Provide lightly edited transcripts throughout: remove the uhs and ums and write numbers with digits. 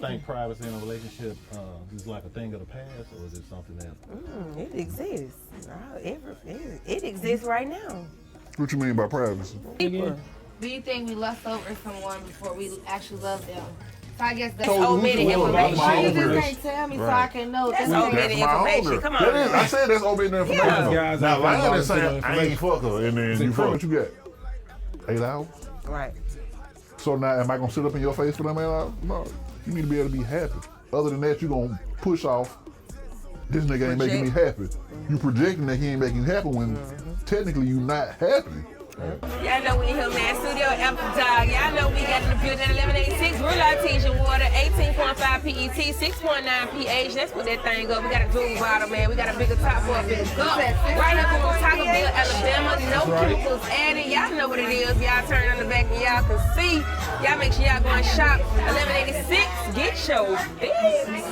Think privacy in a relationship is like a thing of the past, or is it something that? It exists. It exists right now. What you mean by privacy? People. Do you think we lust over someone before we actually love them? So I guess that's omitted information. Why you just can't tell me so I can know? That's omitted information. Come on. I said that's omitted information. Yeah. Now lying is saying I ain't fuck her, and then you fuck. What you got? 8 hours? Right. So now am I gonna sit up in your face for them 8 hours? No. You need to be able to be happy. Other than that, you gonna push off, this nigga ain't making me happy. You projecting that he ain't making you happy when technically you not happy. Y'all know we in here, man. Studio After Dog. Y'all know we got in the building at 1186. Real artesian water, 18.5 PET, 6.9 pH. Let's put that thing up. We got a dual bottle, man. We got a bigger top for a bigger cup. Right here from Tocqueville, Alabama. No chemicals added. Y'all know what it is. Y'all turn on the back and y'all can see. Y'all make sure y'all go and shop. 1186. Get your business.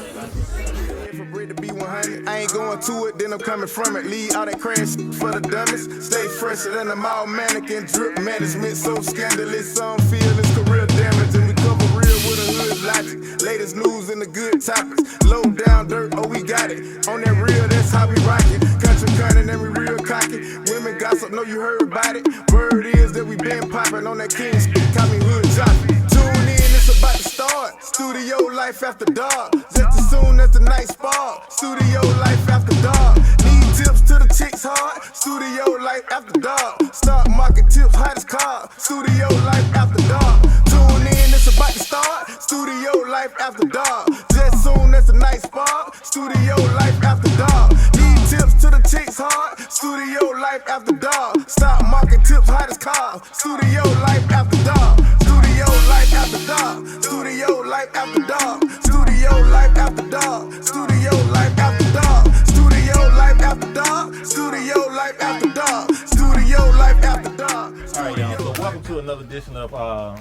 For bread to be 100, I ain't going to it, then I'm coming from it. Leave all that crash for the dummies. Stay fresher than a mall mannequin. Drip management so scandalous, some feel it's career damage. And we cover real with a hood logic. Latest news and the good topics. Low down dirt, oh we got it. On that real, that's how we rock it. Country cunning and we real cocky. Women gossip, know you heard about it. Word is that we been popping on that king shit. Call me hood jockey. Tune in, it's about to start. Studio life after dark. Just as soon as the night spark. Studio life after dark. Need tips to the chicks hard. Studio life after dark. Stock market tips, hottest car. Studio life after dark. Tune in, it's about to start. Studio life after dark. Just soon as the night spark. Studio life after dark. Need tips to the chicks hard. Studio life after dark. Stock market tips, hottest car. Studio life after dark. Studio life after dark. Studio life after dark. Studio life after dark. Studio life after dark. Studio life after dark. Studio life after dark. Studio life after dark. All right, y'all. So welcome to another edition of our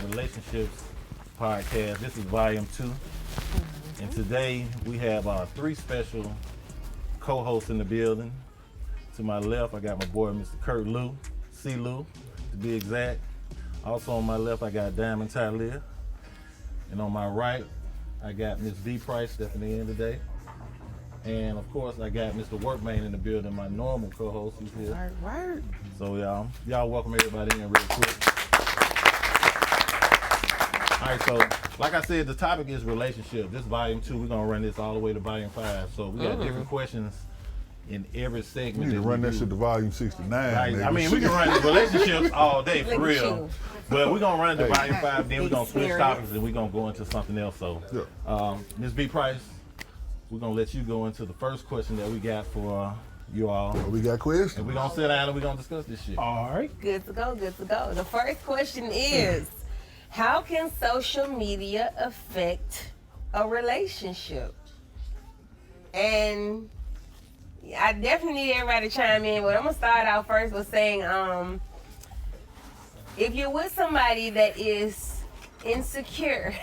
relationships podcast. This is volume 2, and today we have 3 special co-hosts in the building. To my left, I got my boy, Mr. Kurt Lou, C. Lou, to be exact. Also on my left, I got Diamond Talia. And on my right, I got Miss V. Price stepping in today. And of course, I got Mr. Workman in the building, my normal co-host who's here. Word. So y'all welcome everybody in real quick. All right, so like I said, the topic is relationship. This volume 2, we're gonna run this all the way to volume 5. So we got different questions in every segment. You need to run that shit to volume 69. Right. Nigga. I mean, we can run relationships all day for real. But we're gonna run it to volume 5, then we're gonna switch topics and we're gonna go into something else. So Ms. B. Price, we're gonna let you go into the first question that we got for you all. We got questions. And we're gonna sit down and we're gonna discuss this shit. All right. Good to go, good to go. The first question is, how can social media affect a relationship? And I definitely need everybody to chime in, but I'm gonna start out first with saying, if you're with somebody that is insecure,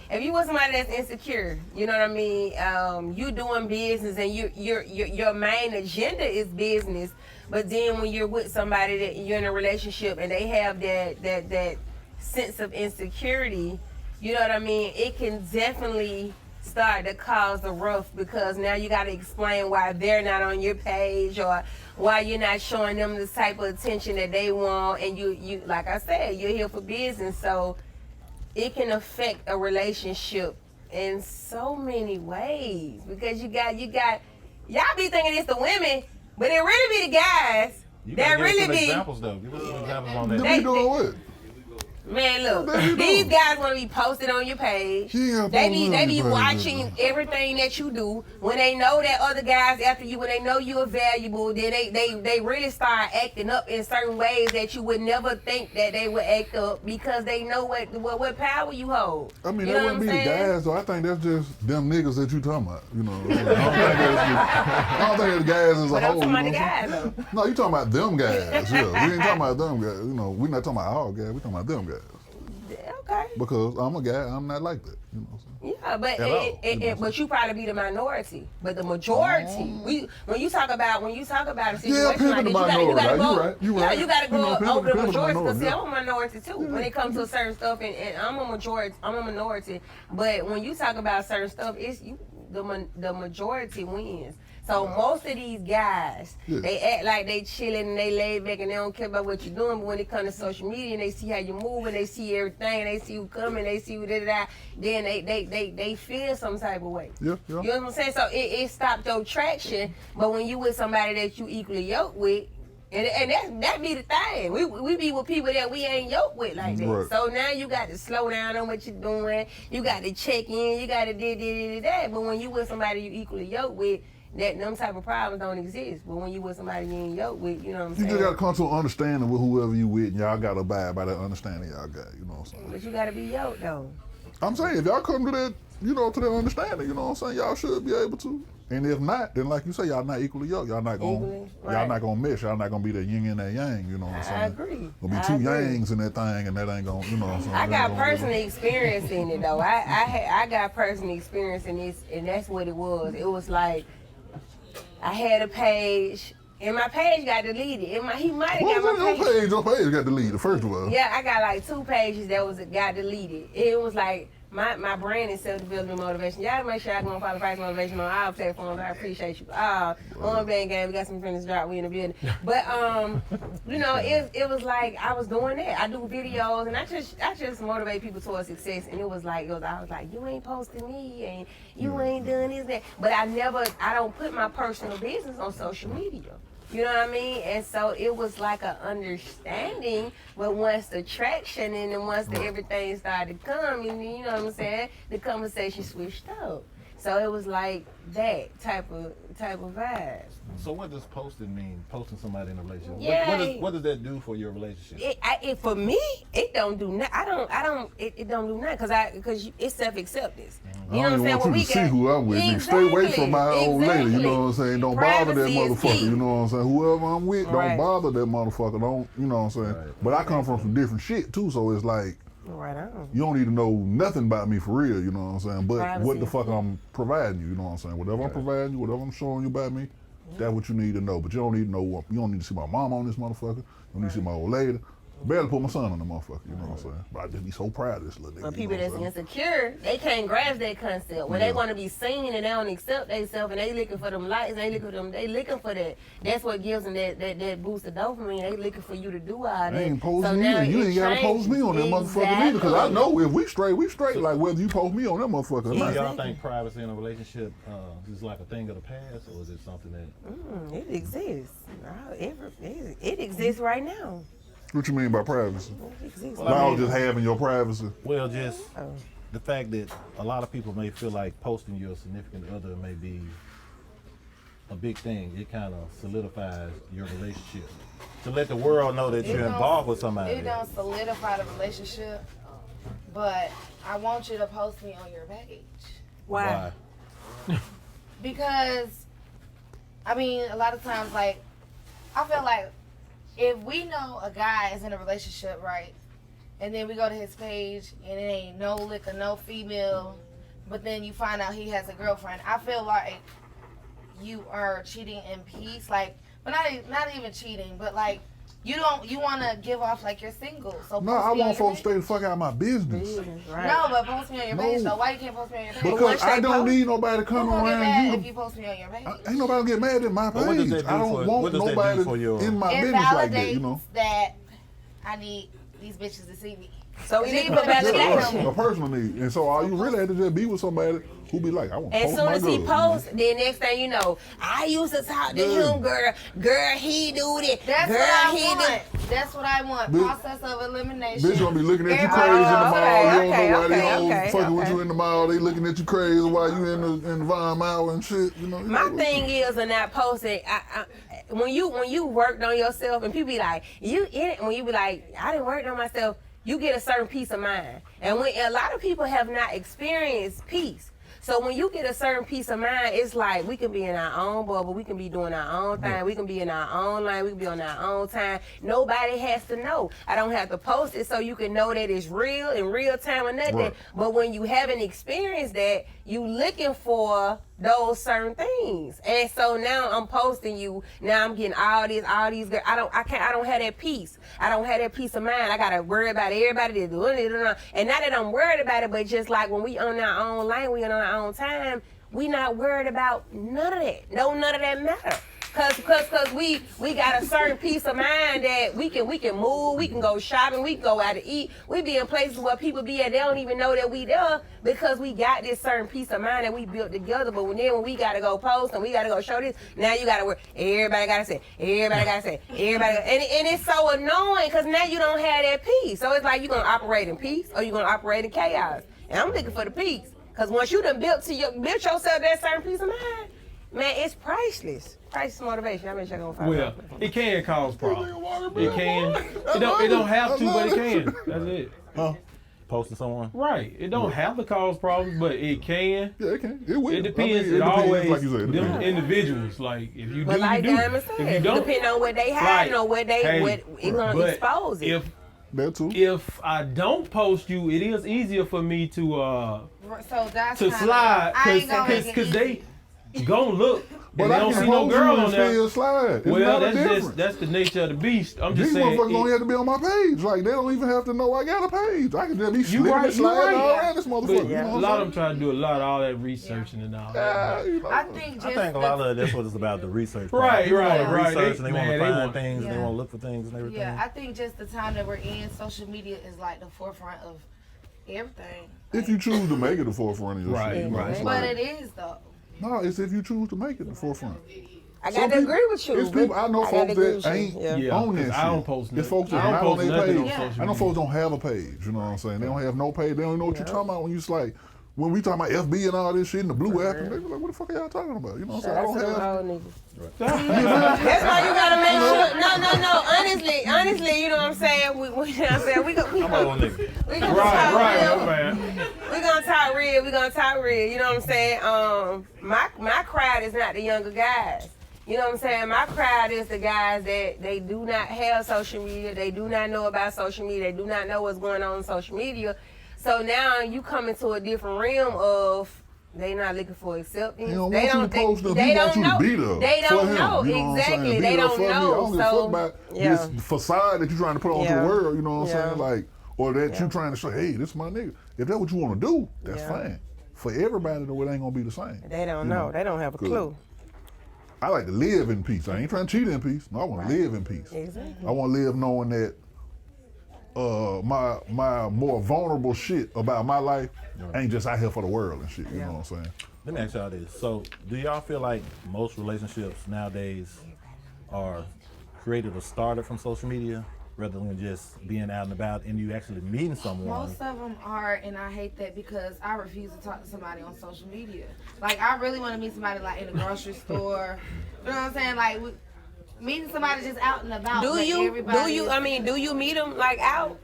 if you with somebody that's insecure, you know what I mean? You doing business and your main agenda is business, but then when you're with somebody that you're in a relationship and they have that sense of insecurity, you know what I mean? It can definitely start to cause a rough, because now you got to explain why they're not on your page or why you're not showing them the type of attention that they want. And you like I said, you're here for business, so it can affect a relationship in so many ways, because you got y'all be thinking it's the women, but it really be the guys. That really be examples though. Give us some examples on that. They doing what? Man, look, these guys want to be posted on your page. They be watching everything that you do. When they know that other guys after you, when they know you are valuable, then they really start acting up in certain ways that you would never think that they would act up, because they know what power you hold. I mean, you that wouldn't be the guys, though. I think that's just them niggas that you talking about. You know, I don't think it's guys as a whole. I'm talking about the guys, though. No, you talking about them guys. Yeah, we ain't talking about them guys. You know, we not talking about all guys. We talking about them guys. Okay. Because I'm a guy, I'm not like that. You know what I'm saying? Yeah, Yeah, but but you probably be the minority. But the majority, when you talk about a situation like this, you gotta go. You right. Yeah, you gotta go over the majority. Because yeah. I'm a minority too. When it comes to certain stuff, and I'm a minority. But when you talk about certain stuff, it's the majority wins. So most of these guys, they act like they chilling and they laid back and they don't care about what you're doing. But when it comes to social media and they see how you move and they see everything and they see who coming, they see who did that, then they feel some type of way. Yeah. You know what I'm saying? So it stopped your traction. But when you with somebody that you equally yoked with, and that be the thing. We be with people that we ain't yoked with like that. Right. So now you got to slow down on what you're doing. You got to check in. You got to that. But when you with somebody you equally yoked with, them type of problems don't exist. But when you with somebody you ain't yoked with, you know what I'm saying? You just got to come to an understanding with whoever you with, and y'all got to abide by that understanding y'all got, you know what I'm saying? But you got to be yoked, though. I'm saying, if y'all come to that, to that understanding, you know what I'm saying, y'all should be able to. And if not, then like you say, y'all not equally yoked. Y'all not gonna mesh. Y'all not gonna be that yin and that yang. You know what I'm saying? I agree. Gonna be two yangs in that thing, and that ain't gonna. You know what I'm saying? I got personal experience in it though. I got personal experience in this, and that's what it was. It was like I had a page. And my page got deleted. He might have got my page. Your page got deleted, first of all. Yeah, I got like 2 pages that got deleted. It was like my brand is self-development motivation. Y'all make sure y'all go and follow Price Motivation on all platforms. I appreciate you. On Band Game, we got some friends drop. We in the building. But it was like I was doing that. I do videos and I just motivate people towards success. And I was like, you ain't posting me and you ain't doing this that. But I don't put my personal business on social media. You know what I mean? And so it was like an understanding, but once the traction and then once everything started to come, and you know what I'm saying, the conversation switched up. So it was like that type of vibe. So what does posting mean? Posting somebody in a relationship? Yeah. What does that do for your relationship? For me, it don't do nothing. It don't do nothing because it's self-acceptance. You know what I'm saying? I don't want you to see who I'm with. Exactly. Stay away from my old lady. You know what I'm saying? Don't bother that motherfucker. You know what I'm saying? Whoever I'm with, don't bother that motherfucker. Don't, you know what I'm saying? Right. But I come from some different shit too, so it's like, right on. You don't need to know nothing about me for real, you know what I'm saying? But privacy what the fuck I'm providing you know what I'm saying? Whatever I'm providing you, whatever I'm showing you about me, that's what you need to know. But you don't need to know, you don't need to see my mom on this motherfucker. You don't need to see my old lady. Barely put my son on the motherfucker, you know what I'm saying? But I just be so proud of this little nigga. But people that's insecure, they can't grasp that concept. When they want to be seen and they don't accept themselves and they looking for them likes, they looking for that. That's what gives them that boost of dopamine. They looking for you to do all that. They ain't posting you, and you ain't gotta post me on that motherfucker either. Because I know if we straight, like whether you post me on that motherfucker or not. Do y'all think privacy in a relationship is like a thing of the past, or is it something that... It exists. It exists right now. What you mean by privacy? Well, just having your privacy? Well, just the fact that a lot of people may feel like posting your significant other may be a big thing. It kind of solidifies your relationship. To let the world know that you're involved with somebody. It don't solidify the relationship, but I want you to post me on your page. Why? Because, I mean, a lot of times, like, I feel like if we know a guy is in a relationship, right, and then we go to his page and it ain't no liquor, no female, but then you find out he has a girlfriend, I feel like you are cheating in peace, like, but not even cheating, but like, you want to give off like you're single. So no, I want folks to stay the fuck out of my business. Right. No, but post me on your page. So why you can't post me on your page? Because I don't need nobody to come around get mad if you post me on your page. Ain't nobody gonna get mad at my page. I don't want nobody in my business like that. You know. That I need these bitches to see me. So we need to put validation. A personal need. And so all you really have to just be with somebody who be like, I want to post my girl. As soon as he posts, then next thing you know, I used to talk to him, girl, he do it. That's what I want. That's what I want. Process of elimination. Bitch gonna be looking at you crazy in the mall. You don't know why they all fucking with you in the mall. They looking at you crazy while you in the Vine Mall and shit. You know. My thing is, and not posting. When you worked on yourself, and people be like, you in it. When you be like, I didn't work on myself. You get a certain peace of mind. And when a lot of people have not experienced peace. So when you get a certain peace of mind, it's like we can be in our own bubble, we can be doing our own thing, we can be in our own lane, we can be on our own time. Nobody has to know. I don't have to post it so you can know that it's real in real time or nothing. Right. But when you haven't experienced that, you looking for those certain things. And so now I'm posting you. Now I'm getting all these. I don't have that peace. I don't have that peace of mind. I gotta worry about everybody that's doing it. And not that I'm worried about it, but just like when we on our own lane, we on our own time, we not worried about none of that. No, none of that matter. Cause we got a certain peace of mind that we can move, we can go shopping, we can go out to eat. We be in places where people be at, they don't even know that we there because we got this certain peace of mind that we built together. But when we gotta go post and we gotta go show this, now you gotta work. Everybody gotta say, and it's so annoying because now you don't have that peace. So it's like you gonna operate in peace or you gonna operate in chaos. And I'm looking for the peace. Cause once you done built yourself that certain peace of mind, man, it's priceless. Priceless motivation. I bet y'all gonna find out. Well, it can cause problems. It can. It don't have to, but it can. That's it. Huh? Posting someone? Right. It don't have to cause problems, but it can. Yeah, it can. It will. It depends. I mean, it always like you said, them individuals. Like if you do, But like you do. Diamond If you said, don't, depending on what they hiding or what it gonna but expose it. that too. If I don't post you, it is easier for me to So that's slide because they gonna look. But And they I don't can see no post girl you on and there. still slide. It's Well, not different. that's the nature of the beast. I'm just These saying. motherfuckers don't have to be on my page. Like, they don't even have to know I got a page. I can just be slipping and you sliding all right. around this But motherfucker. You know a what lot I'm of them try to do a lot of all that researching and all that. saying? I think A lot of that's what it's about, the research. part. Right, People right, wanna right. research and they want Man, to they find want- things, and they Yeah. want to look for things and everything. Yeah, I think just the time that we're in, social media is like the forefront of everything. If you choose to make it the forefront of your Right, shit. You know, right. it's But like, it is though. no, it's if you choose to make it the forefront. I Some gotta people- agree with you. It's people, I know gotta folks agree that with you. ain't Yeah, on that 'cause shit. I don't post It's nothing. folks I that don't not on post their nothing on page. social I know media. folks don't have a page, you know what I'm saying? They don't have no page. They don't know what you're talking about when you just like, when we talking about FB and all this shit and the blue app, and they be like, what the fuck are y'all talking about? You know what I'm saying? I Shout out to them don't have. old niggas. That's why you gotta make sure. No. Honestly, you know what I'm saying? We you know what I'm saying? We I'm an old nigga. gonna Right, talk real. man. We're gonna talk real. You know what I'm saying? My crowd is not the younger guys. You know what I'm saying? My crowd is the guys that they do not have social media. They do not know about social media. They do not know what's going on social media. So now you come into a different realm of they not looking for acceptance. He don't They want you to post them. they He don't wants you know. to be there They for don't him. know. You know what I'm Exactly. saying? Be They there don't for me. I know. don't give a fuck about this facade that you're trying to put on to Yeah. the world, you know what I'm Yeah. saying? Like, or that you trying to say, hey, this is my nigga. If that's what you want to do, that's Yeah. fine. For everybody, though, it ain't gonna be the same. They don't You know. They don't have a Good. clue. I like to live in peace. I ain't trying to cheat in peace. No, I want to live in peace. Exactly. I want to live knowing that my more vulnerable shit about my life ain't just out here for the world and shit. You know what I'm saying? Let me ask y'all this. So, do y'all feel like most relationships nowadays are created or started from social media rather than just being out and about and you actually meeting someone? Most of them are, and I hate that because I refuse to talk to somebody on social media. Like, I really want to meet somebody like in the grocery store. You know what I'm saying? Like, meeting somebody just out and about. Do like you everybody do you meet them like out?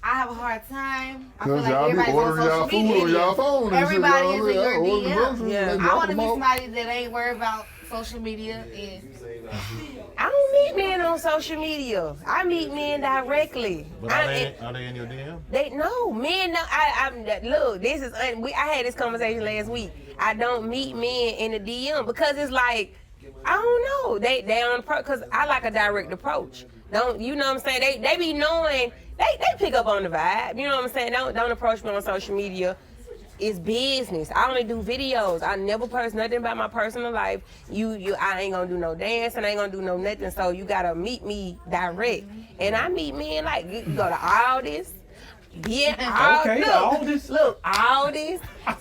I have a hard time. I feel Cause like y'all be everybody's on ordering y'all social food on media. y'all phone and Everybody shit. is in your ordering DM. groceries Yeah. and they I drop want to them meet off. somebody that ain't worried about social media and I don't meet men on social media. I meet men directly. But are they in your DM? They no men. No, look. This is I had this conversation last week. I don't meet men in the DM because it's like I don't know. They on because I like a direct approach. Don't you know what I'm saying? They be knowing. They pick up on the vibe. You know what I'm saying? Don't approach me on social media. It's business. I only do videos. I never post nothing about my personal life. I ain't gonna do no dancing. I ain't gonna do no nothing. So you gotta meet me direct. And I meet men like you go to all this. Yeah, Okay, look, look, all this.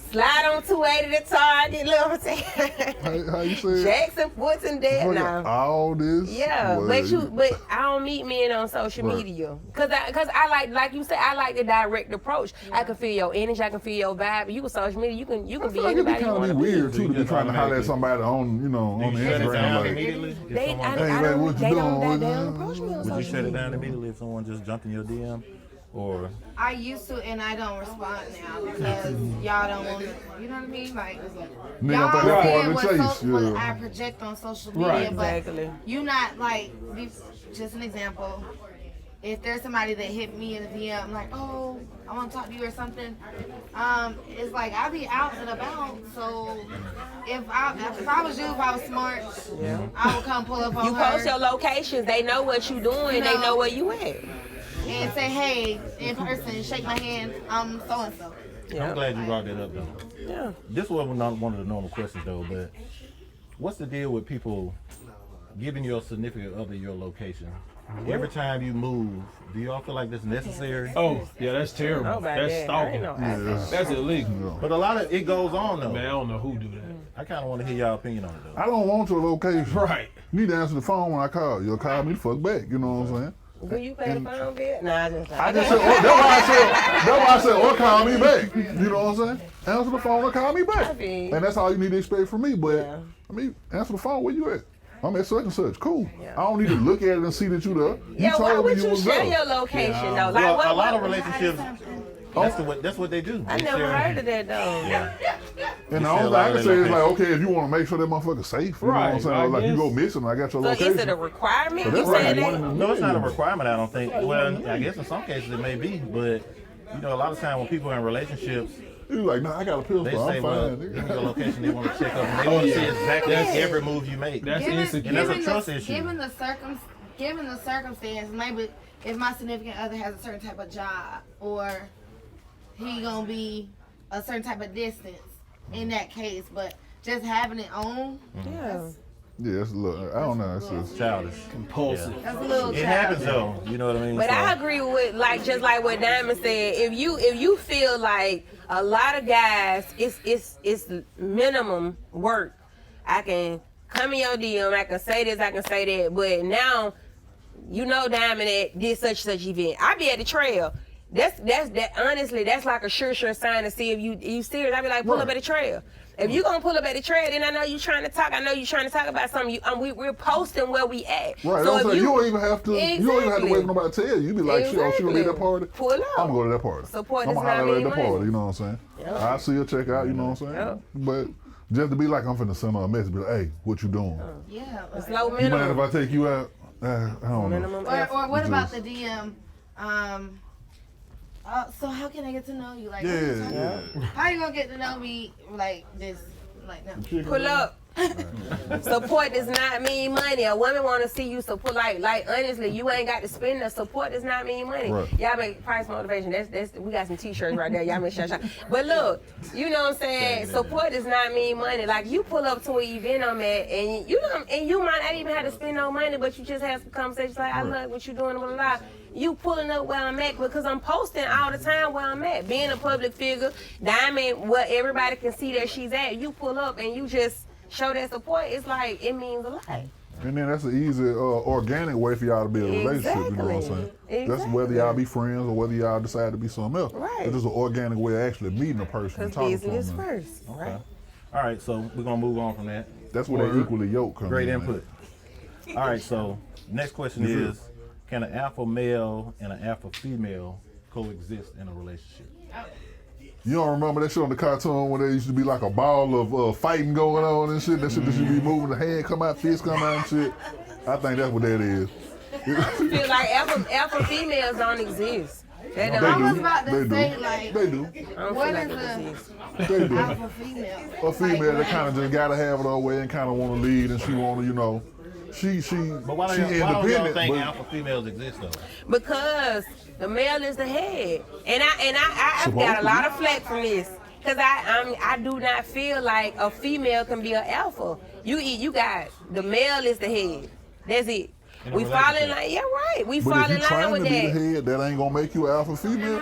Slide on 280 to Target. Look what I'm saying. How you say it? Jackson Foots and that Fuck now. all this. Yeah, Well, but I don't meet men on social Right. media cause I like you said, I like the direct approach. I can feel your energy, I can feel your vibe. You with social media, you can I be feel like it'd be anybody you kind want of to be. weird too to be just trying to holler at automatically- somebody on, on the You shut it Instagram. down Like, immediately? If They someone- I Hey, don't what you they doing? don't approach me on Would you social shut it media. down immediately if someone just jumped in your DM? or I used to, and I don't respond now because y'all don't want to. You know what I mean? Like Nigga, y'all I think that's part seeing of the what, chase. what Yeah. I project on social media, Right. but Exactly. you not like. Just an example. If there's somebody that hit me in the DM, like, oh, I want to talk to you or something, it's like I be out and about. So if I was you, if I was smart, I would come pull up on You her post your locations. They know what you doing. They know where you at. and say, hey, in person, shake my hand. I'm so and so. I'm glad you brought that up though. Yeah. This wasn't not one of the normal questions though, but what's the deal with people giving your significant other your location? Every time you move, do y'all feel like that's necessary? Oh, yeah, that's terrible. Know about That's that. I stalking. ain't know. That's illegal. But a lot of it goes on though. Man, I don't know who do that. I kind of want to hear y'all opinion on it though. I don't want your location. Right. You need to answer the phone when I call. You'll call me the fuck back. You know what I'm saying? Do you pay the phone bill? Nah, I just said, that's why I said, or call me back. You know what I'm saying? Answer the phone or call me back. mean- And that's all you need to expect from me. But, Yeah. I mean, answer the phone, where you at? I'm at such and such. Cool. I don't need to look at it and see that you there. Yeah, why told me would you was share there. your location though? Like Well, what? a lot of what- relationships, that's what they do. I They never share- heard of that though. Yeah. And the share a only thing lot I of can their say is like, location. okay, if you want to make sure that motherfucker's safe, you know what I'm Right, saying? I Like, you guess. go missing, I got your So location. is it a requirement? So You that's saying right. that? No, it's not a requirement, I don't think. Well, I guess in some cases it may be, but you know, a lot of times when people are in relationships, You like, nah, I got a pistol, they say, I'm well, fine. give me nigga. your location, they want to check up, and they want to see exactly every move you make. That's insecure. And that's a trust issue. Given the circumstance, maybe if my significant other has a certain type of job or he gonna be a certain type of distance in that case, but just having it on, Yeah. Yeah, it's a little, I don't know. It's just, Childish. Compulsive. that's a little It happens though, you know what I mean? But So- I agree with just like what Diamond said. If you feel like a lot of guys, it's minimum work. I can come in your DM, I can say this, I can say that, but now you know Diamond at this such event. I be at the trail. That's honestly that's like a sure sign to see if you serious. I be like pull up at the trail. If you gonna pull up at the trail, then I know you trying to talk. I know you trying to talk about something. We're posting where we at. right, So that's if what you don't even have to, you don't even have to wait for Exactly. nobody to tell you. You be like, shit, oh, she gonna be at that party? Pull up. I'm gonna go to that party. Support I'm does gonna not holler at mean the party, money. you know what I'm saying? I see her check out, you know what I'm saying? Yep. But just to be like, I'm finna send her a message, be like, hey, what you doing? yeah. It's low You mind if minimum. I take you out? I don't know. Minimum Or what Just- about the DM? So how can I get to know you? Like, what are you talking Yeah, about? How you gonna get to know me like this? Like, no. Pull up. Support does not mean money. A woman want to see you support. Like honestly, you ain't got to spend. The support does not mean money. Right. Y'all make price motivation. That's we got some t-shirts right there. Y'all make sure. But look, you know what I'm saying. Support does not mean money. Like you pull up to an event I'm at, and you might not even have to spend no money, but you just have some conversations like, I love what you doing, blah blah blah. You pulling up where I'm at because I'm posting all the time where I'm at. Being a public figure, Diamond, where everybody can see that she's at. You pull up and you just show that support. It's like it means a lot. And then that's an easy, organic way for y'all to build a relationship, you know what I'm saying? Exactly. That's whether y'all be friends or whether y'all decide to be something else. Right. It's just an organic way of actually meeting a person and Because talking to business them. first. Okay. All right, so we're gonna move on from that. That's where they equally yoke come Great in. input. All right, so next question is, can an alpha male and an alpha female coexist in a relationship? You don't remember that shit on the cartoon when there used to be like a ball of fighting going on and shit? That shit that should be moving, the hand come out, fist come out and shit. I think that's what that is. Feel like alpha females don't exist. They don't. I They was do. about to They do. say, like, They do. I don't what feel like is it a exists. They do. alpha female? A female Like, that kind of just gotta have it her way and kind of want to lead and she want to, you know, she But why don't y'all independent. think but alpha females exist though? Because the male is the head, and I've got a lot of flack from this. Cause I do not feel like a female can be an alpha. You got the male is the head. That's it. In a We fall in relationship. line. Yeah, right. We but fall if you in line trying with to be the that. head, that ain't gonna make you an alpha female.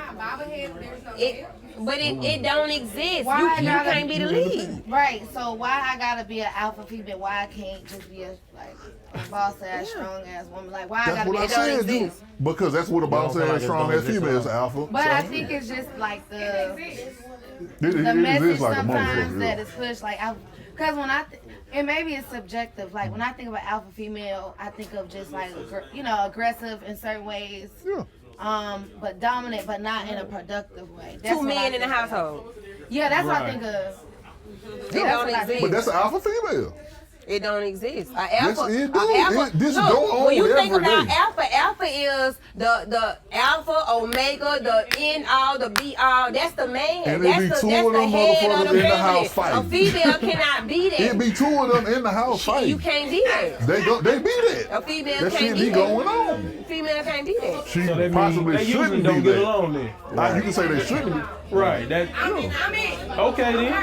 It don't exist. Why You I gotta can't be the lead. Right. So why I gotta be an alpha female? Why I can't just be a boss ass, strong ass woman? Like why I That's gotta what be? I It don't said. You, exist. because that's what a boss feel like ass, it strong don't ass exist female is at all? alpha. But So, I think it's just like the it message is like a sometimes motherfucker. that Yeah. is pushed. Like because when and maybe it's subjective. Like when I think of an alpha female, I think of just like aggressive in certain ways. Yeah. but dominant, but not in a productive way. That's Two what men I in the think of. household. Yeah, that's what I Right. think of. It That's don't what I think. But exist. that's an alpha female. It don't exist. A Yes, alpha, it do. a alpha. This look, go on when you think every about day. alpha is the alpha, omega, the end all, the be all. That's the man. And it That's be the, two that's of the them head of motherfuckers the in the family. house A fighting. female cannot be that. It be two of them in the house You fighting. can't be that. They be that. A female That can't shit be be that. going on. Female can't be that. She So that possibly means they usually shouldn't don't be get that. along then. You can say they shouldn't be. Right. That. Okay then.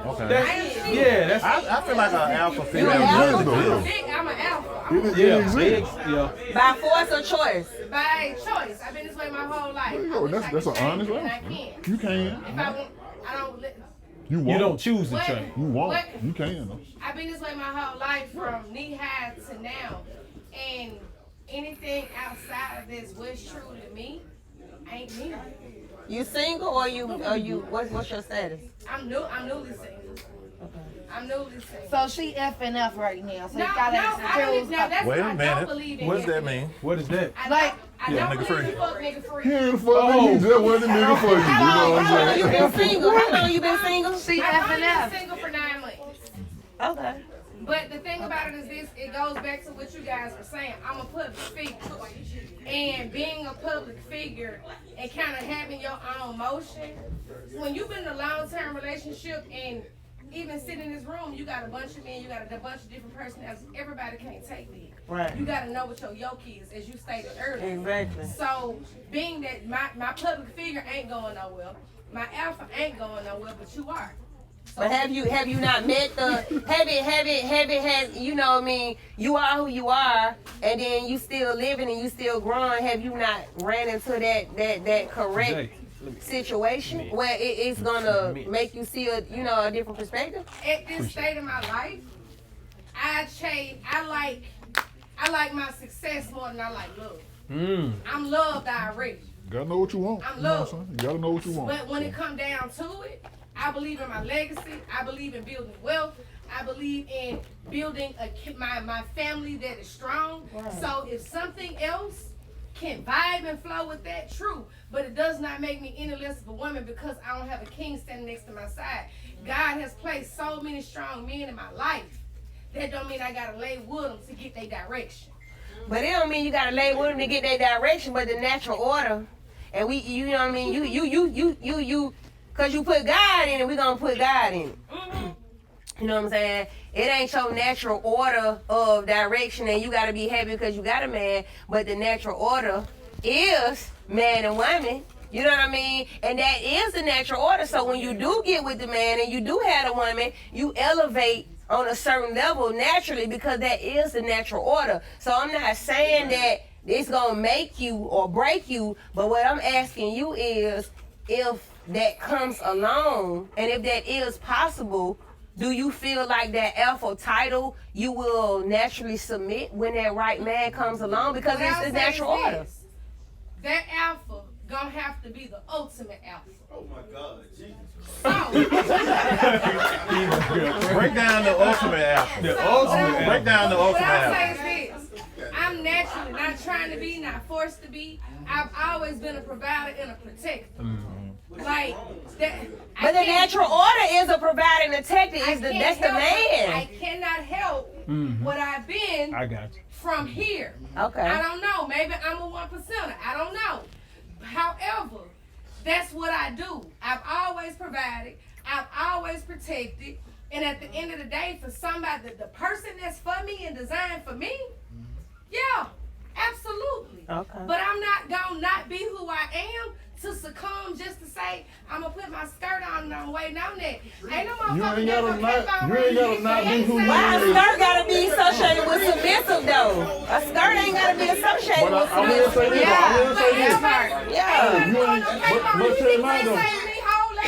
Okay. That's I feel like an alpha It female. exists though. I'm an alpha. It yeah. exists. Yeah. By force or choice. By choice. I've been this way my whole life. There you go. That's an honest And I answer. can't. You can. If I want, I don't. You You won't. don't choose to What? change. You won't. What? You can though. I've been this way my whole life from knee high to now, and anything outside of this, what's true to me, ain't me. You single or you what's your status? I'm newly single. I'm newly single. So she FNF right now. So No, you gotta I believe, now that's Wait I a don't minute. believe in What does that it. mean? What is that? I Like, I Yeah, don't nigga believe free. in fuck nigga free. He ain't fucking. He just wasn't a nigga for you. You know what How long I'm you saying? been single? How long you been single? she I've only been FNF. single for 9 months. Okay. But the thing about it is this, it goes back to what you guys were saying. I'm a public figure. And being a public figure and kind of having your own motion, when you've been in a long-term relationship and even sitting in this room, you got a bunch of men, you got a bunch of different personalities. Everybody can't take that. Right. You got to know what your yoke is, as you stated earlier. Exactly. So, being that my public figure ain't going nowhere, my alpha ain't going nowhere, but you are. But have you not met the have it has you know what I mean, you are who you are and then you still living and you still growing, have you not ran into that correct situation where it's gonna make you see a different perspective? At this state of my life, I like my success more than I like love. I'm loved already. Gotta know what you want. I'm You know what I'm loved. saying? You gotta know what you want. But when it come down to it, I believe in my legacy. I believe in building wealth. I believe in building my family that is strong. So if something else can vibe and flow with that, true. But it does not make me any less of a woman because I don't have a king standing next to my side. God has placed so many strong men in my life. That don't mean I gotta lay with them to get their direction. But it don't mean you gotta lay with them to get their direction, but the natural order. And you know what I mean, you cause you put God in it, we gonna put God in it. You know what I'm saying? It ain't your natural order of direction and you gotta be happy because you got a man, but the natural order is man and woman. You know what I mean? And that is the natural order. So when you do get with the man and you do have a woman, you elevate on a certain level naturally because that is the natural order. So I'm not saying that it's gonna make you or break you, but what I'm asking you is if that comes along and if that is possible, do you feel like that alpha title you will naturally submit when that right man comes along because What I'll it's the say natural is order? this, that alpha gonna have to be the ultimate alpha. Oh my God, Jesus. Break down the ultimate alpha. Break down the What ultimate I'll alpha. say is this, I'm naturally not trying to be, not forced to be. I've always been a provider and a protector. Like that. But the natural order is a provider and protector. I That's the man. I cannot help what I've been I got you. from here. Okay. I don't know. Maybe I'm a 1%er. I don't know. However, that's what I do. I've always provided. I've always protected. And at the end of the day, for somebody, the person that's for me and designed for me, yeah, absolutely. Okay. But I'm not gonna not be who I am to succumb just to say I'm gonna put my skirt on and I'm waiting on that. Ain't no motherfucker ain't that gotta gonna not- keep on you ain't gotta running not be this. who you Why a is. skirt gotta be associated with submissive though? A skirt ain't gotta be associated But with I will say submissive. this. I will say this. Yeah. You ain't, but tell him out though.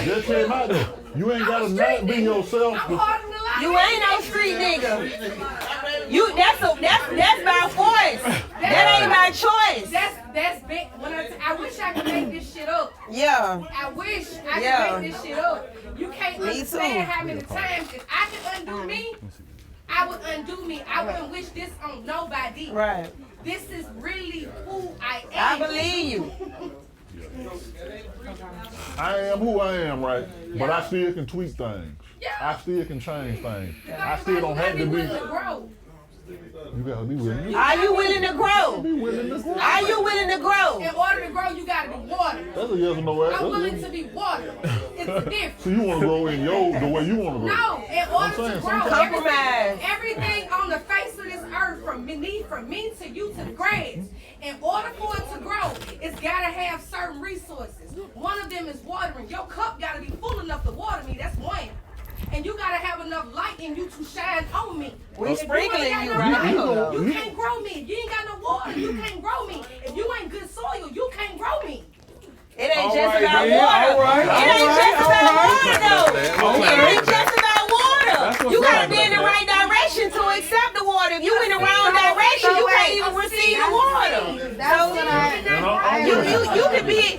Just tell him out though. You ain't gotta not be yourself. I'm harder than life. You ain't no street nigga. You that's by force. That ain't by choice. That's big. When I wish I could make this shit up. Yeah. I wish I Yeah. could make this shit up. You can't Me understand too. how many times if I could undo me, I would undo me. I wouldn't wish this on nobody. Right. This is really who I I am. believe you. I am who I am, right? But I still can tweak things. Yeah. I still can change things. I Because still don't have to be. willing to grow. You gotta be willing. Are you willing to grow? Be willing to grow. Are you willing to grow? In order to grow, you gotta be watered. That's a yes or no answer. I'm willing to be watered. It's the difference. So you want to grow in the way you want to grow. No, in order saying, to grow, Compromise. everything on the face of this earth, from me to you to the grass, in order for it to grow, it's gotta have certain resources. One of them is watering. Your cup gotta be full enough to water me. That's one. And you gotta have enough light in you to shine on me. We If sprinkling ain't you, got right? no light, you can't grow me. If you ain't got no water, you can't grow me. If you ain't good soil, you can't grow me. It ain't All just right, about man. water. All right, It all ain't right, just all about right. water, though. Okay. It ain't just about water. That's what's You gotta up. be in the right direction to accept the water. If you in the wrong direction, you can't even receive the water. That's what You can be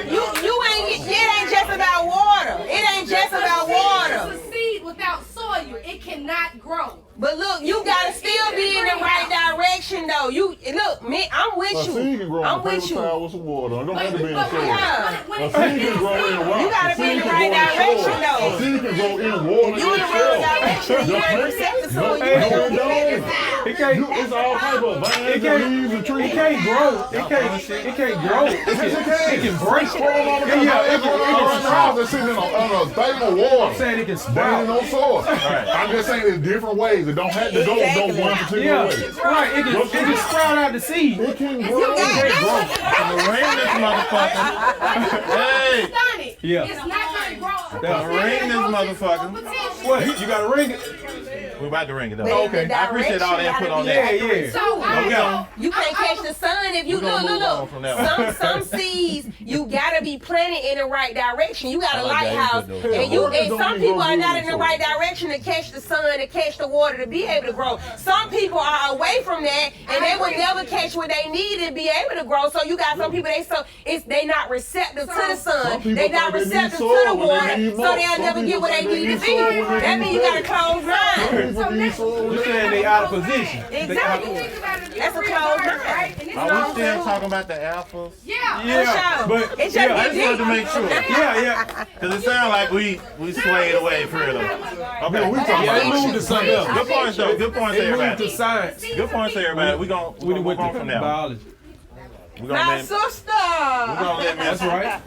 you ain't. It ain't just about water. It ain't just about water. It's a seed without soil. It cannot grow. But look, you gotta still be in the right direction, though. You look, me, I'm with A seed can grow you. in I'm a with paper you. towel with some water. It don't have to be in But soil. Yeah. A seed can grow in rock. You gotta A be in seed the can right grow in direction, soil. though. A seed can grow in water. You in the wrong direction, you ain't receptive to it. Hey, You ain't it can't. It's all type of vines It and can't. leaves and trees. It can't grow. It can't grow. It can break. Yeah, it can sprout. They're sitting on a thing of water. I'm saying it can Standing sprout. on soil. I'm just saying there's different ways. It don't have to go no one particular Yeah, way. right. It can sprout out the seed. It can grow. It can't grow. I'm gonna ring this motherfucker. Hey, Done it. Yeah. It's not gonna grow. Yeah. Ring this motherfucker. Potential. What? You gotta ring it? We're about to ring it But though. in the Okay. I appreciate all the direction input gotta on be that. accurate. So We gonna- You can't catch the sun if you We gonna move on from that one. Some seeds you gotta be planted in the right direction. You got a I like that lighthouse, input, though. and some Don't people grow are not good in the soil. right direction to catch the sun, to catch the water, to be able to grow. Some people are away from that, and they will never catch what they need to be able to grow. So you got some people they not receptive to the sun. Some people They not think they need receptive to soil the when they water, need so more. they'll Some never get people what they think they need to need be. soil when they That need means you got a better. closed mind. People need soil. You saying they out of position? Exactly. think about it, That's a you're closed real mind. right? And it's Are we not still true. talking about the alphas? Yeah. Yeah, but It's just yeah, I just wanted to make sure. yeah. Because it sounds like we swayed away for real. Okay, we talking Yeah, about it moved to something else. good points though. Good points, It moved to everybody. science. Good points, everybody. We gonna We move went on to from now. biology. We gonna My let sister. That's right.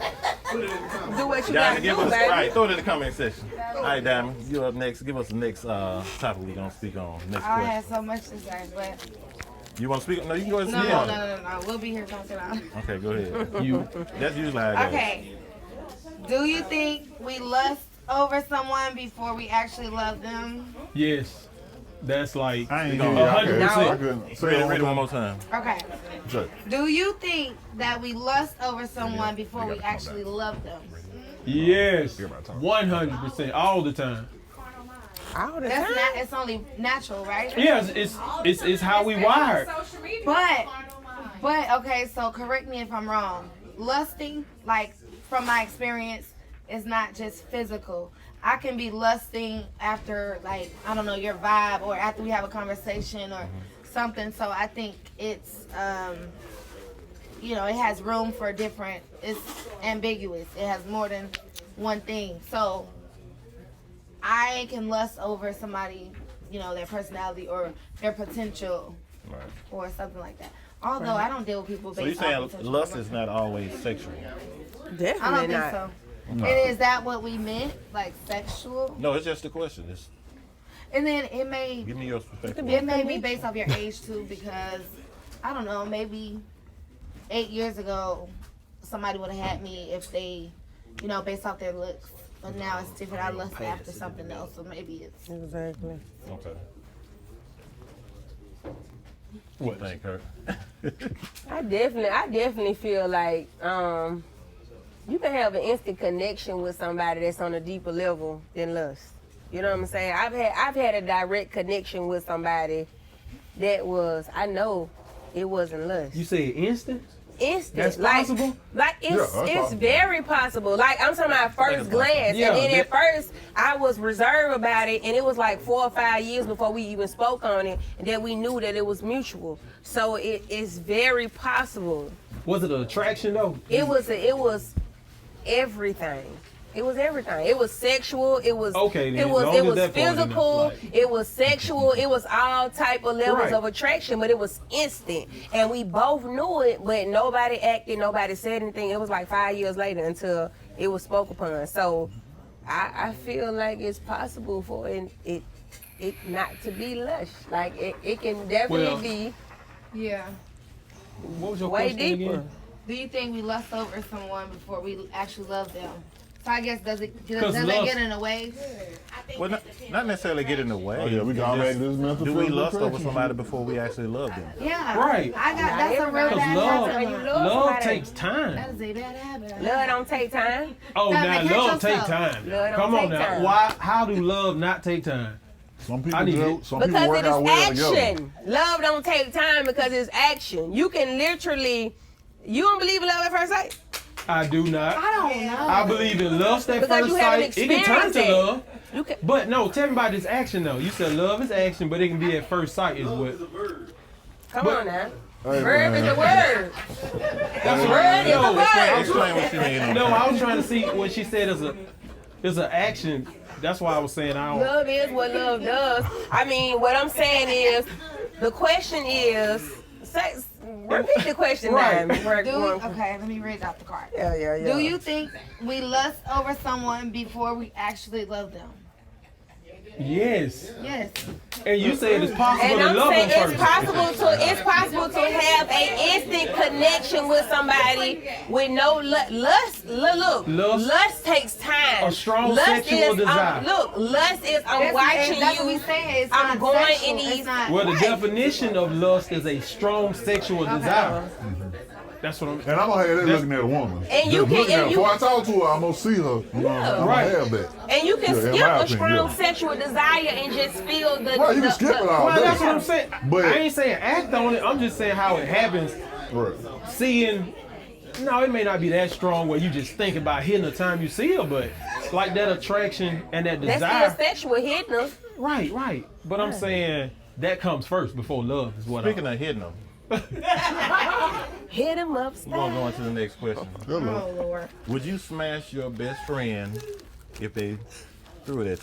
Do what you Diamond, gotta give do, us baby. right. Throw it in the comment section. All right, Diamond, you up next. Give us the next topic we gonna speak on. Next I question. had so much to say, but You want to speak? No, you can go ahead and no, speak no, on no, it. no, no. We'll be here talking about it. Okay, go ahead. You. That's usually how it goes. Okay. Do you think we lust over someone before we actually love them? Yes. That's like I ain't gonna- gonna. I 100%. couldn't say Read it one more time. Okay. Say. Do you think that we lust over someone before we actually love them? Yes. 100%. All the time. All the That's time. not. It's only natural, right? Yes, it's how we wired. Social media. But okay. So correct me if I'm wrong. Lusting, like from my experience, is not just physical. I can be lusting after, like, I don't know, your vibe, or after we have a conversation or something. So I think it's, it has room for different, it's ambiguous. It has more than one thing. So I can lust over somebody, their personality or their potential or something like that. Although I don't deal with people So based you're on saying potential. lust is not always sexual? Definitely I don't think not. so. No. And is that what we meant? Like sexual? No, it's just a question. It's, And then it may give me your perspective. be based off your age too, because I don't know, maybe 8 years ago somebody would have had me if they, based off their looks. But now it's different. I lust after something else, so maybe it's Exactly. Okay. What? Thank her. I definitely feel like you can have an instant connection with somebody that's on a deeper level than lust. You know what I'm saying? I've had a direct connection with somebody that was, I know it wasn't lust. You say instant? instant. That's possible? Like it's possible. very possible. Like I'm talking about first glance, Yeah, and then at first I was reserved about it, and it was like 4 or 5 years before we even spoke on it, and then we knew that it was mutual. So it is very possible. Was it an attraction though? It was everything. It was everything. It was sexual. It was Okay, then, It was long it as was that part physical. enough, like- It was sexual. It was all type of levels Right. of attraction, but it was instant. And we both knew it, but nobody acted. Nobody said anything. It was like 5 years later until it was spoke upon. So I feel like it's possible for it not to be lush. Like it can definitely Well, be Yeah. What was your way question deeper. again? Do you think we lust over someone before we actually love them? So I guess does that love- get in the way? Well, not necessarily get in the way. Oh yeah, we got back to this mental. Do we physical lust over attraction. somebody before we actually love them? Yeah. Right. I got that's a real Because bad love- habit. You of mine. love Love somebody. takes That time. is a bad habit. Love don't take time. Oh, Gotta now catch love take yourself. time. Love don't Come on take now. time. Why? How do love not take time? Some people I need do. it. Some people Because work it is out well together. action. Love don't take time because it's action. You can literally, you don't believe in love at first sight? I do not. I don't know. I believe in lust at Because first you haven't sight. It can turn experienced to it. love. You can. But no, tell me about this action though. You said love is action, but it can be at first sight is what. Come But- on now. Hey, Verb is man. a word. That's Word is a no, word. Explain what you mean. no, I was trying to see what she said is an action. That's why I was saying I don't. Love is what love does. I mean, what I'm saying is, the question is, repeat the question Right. now. Okay, let me read out the card. Yeah. Do you think we lust over someone before we actually love them? Yes. Yes. And you said it's possible And to I'm love saying them it's first. possible to have an instant connection with somebody with no lust. Look, Lust- lust takes time. A strong Lust sexual is, desire. Look, lust is I'm That's watching what we you. saying. It's I'm not going sexual. in these- It's not. Well, the Right. definition of lust is a strong sexual desire. That's what I'm. And I'm gonna have that looking at a woman. And you Just can- looking at her. and you- Before I talk to her, I'm gonna see her. You know, I'm Right. gonna have that. And you can Yeah, in skip my a opinion, strong yeah. sexual desire and just feel the. Right, you can skip it all Well, day. that's what I'm saying. But- I ain't saying act on it. I'm just saying how it happens. Right. Seeing. No, it may not be that strong where you just think about hitting the time you see her, but like that attraction and that That's desire. still sexual hitting. Right. But I'm saying that comes first before love is what Speaking of hitting them, Hit him up, we're gonna go on to the next question. Good Oh Lord. Lord. Would you smash your best friend if they threw it at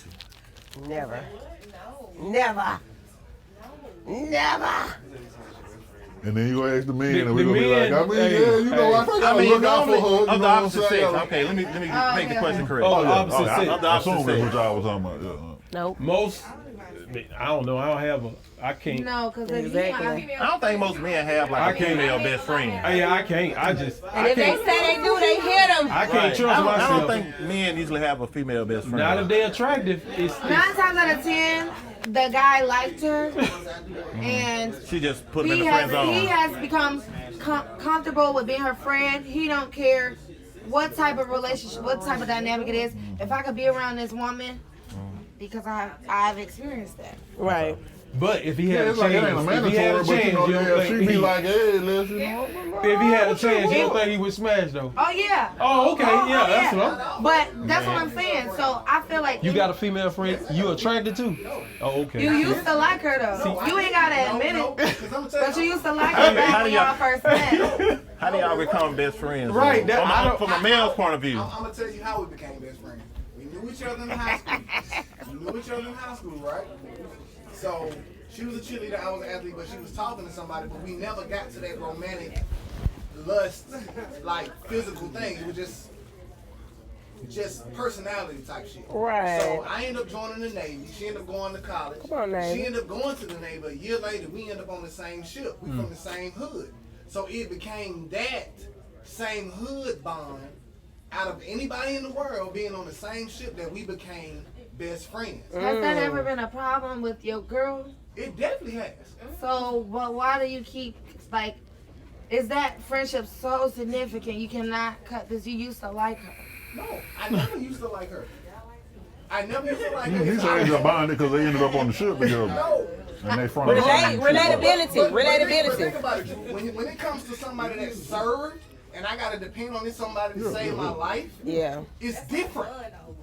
you? Never. Never. And then you gonna ask the men, The- and we the gonna be like, men, I mean, hey, yeah, you know, I hey. think I I mean, look out for her. You normally know of the what I'm opposite saying? sex. Okay, let me make the question correct. Oh, yeah. opposite Okay, sex. Of the I opposite assume that's sex. what y'all was talking about. Yeah. Nope. Most, I don't know. I don't have a. I can't. No, because if Exactly. I don't think most men have I like a can't- female best friend. Yeah, I can't. I just. And I if they can't. say they do, they hit them. I can't Right. trust I myself. don't think men usually have a female best friend. Not if they're attractive. It's 9 times out of 10, the guy liked her, and She just put him in he the friend zone. has become comfortable with being her friend. He don't care what type of relationship, what type of dynamic it is. If I could be around this woman, because I've experienced that. Right. But if he Yeah, had a it's like it ain't a chance, if he had mandatory, a but you chance, know, you don't yeah, she think be he, like, hey, let's, you know. if he had a chance, you don't think he would smash though. Oh yeah. Oh, okay, yeah, that's what I'm. But that's what I'm saying. So I feel like You got a female friend you attracted to? Oh, okay. you used to like her though. You ain't gotta admit it, but you used to like her How back do when y'all- y'all first met. How do y'all become best friends? Right, that- I don't- From a male's point of view. I'm gonna tell you how we became best friends. We knew each other in high school. Right? So she was a cheerleader, I was an athlete, but she was talking to somebody, but we never got to that romantic lust, like physical thing. It was just personality type shit. Right. So I ended up joining the Navy. She ended up going to college. Come on, Navy. She ended up going to the Navy. A year later, we ended up on the same ship. We from the same hood. So it became that same hood bond out of anybody in the world being on the same ship that we became best friends. Has that ever been a problem with your girl? It definitely has. So, but why do you keep like? Is that friendship so significant you cannot cut this? You used to like her. No, I never used to like her. I never used to like He it. said they bonded because they ended up on the ship together. No. And they from Relatability. But think about it. When it comes to somebody that served, and I gotta depend on this somebody to save my life, Yeah. it's different.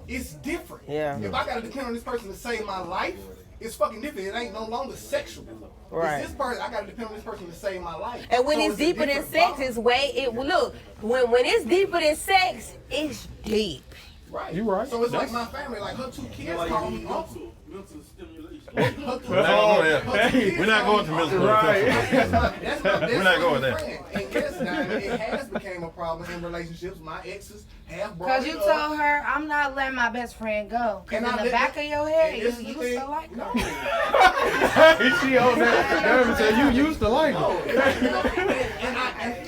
It's different. Yeah. If I gotta depend on this person to save my life, it's fucking different. It ain't no longer sexual. Right. It's this person. I gotta depend on this person to save my life. And when So it's a deeper than different sex, bond. it's look, when it's deeper than sex, it's deep. Right. You right. So it's like my family. Like her 2 kids call me uncle. We're not going to mental We're not going there. And yes, now it has became a problem in relationships. My exes have brought Because it you up. told her, I'm not letting my best friend go. Because And in I the let back the- of your head, and you this is the used thing- to like her. No. She on that. Said you used to like it.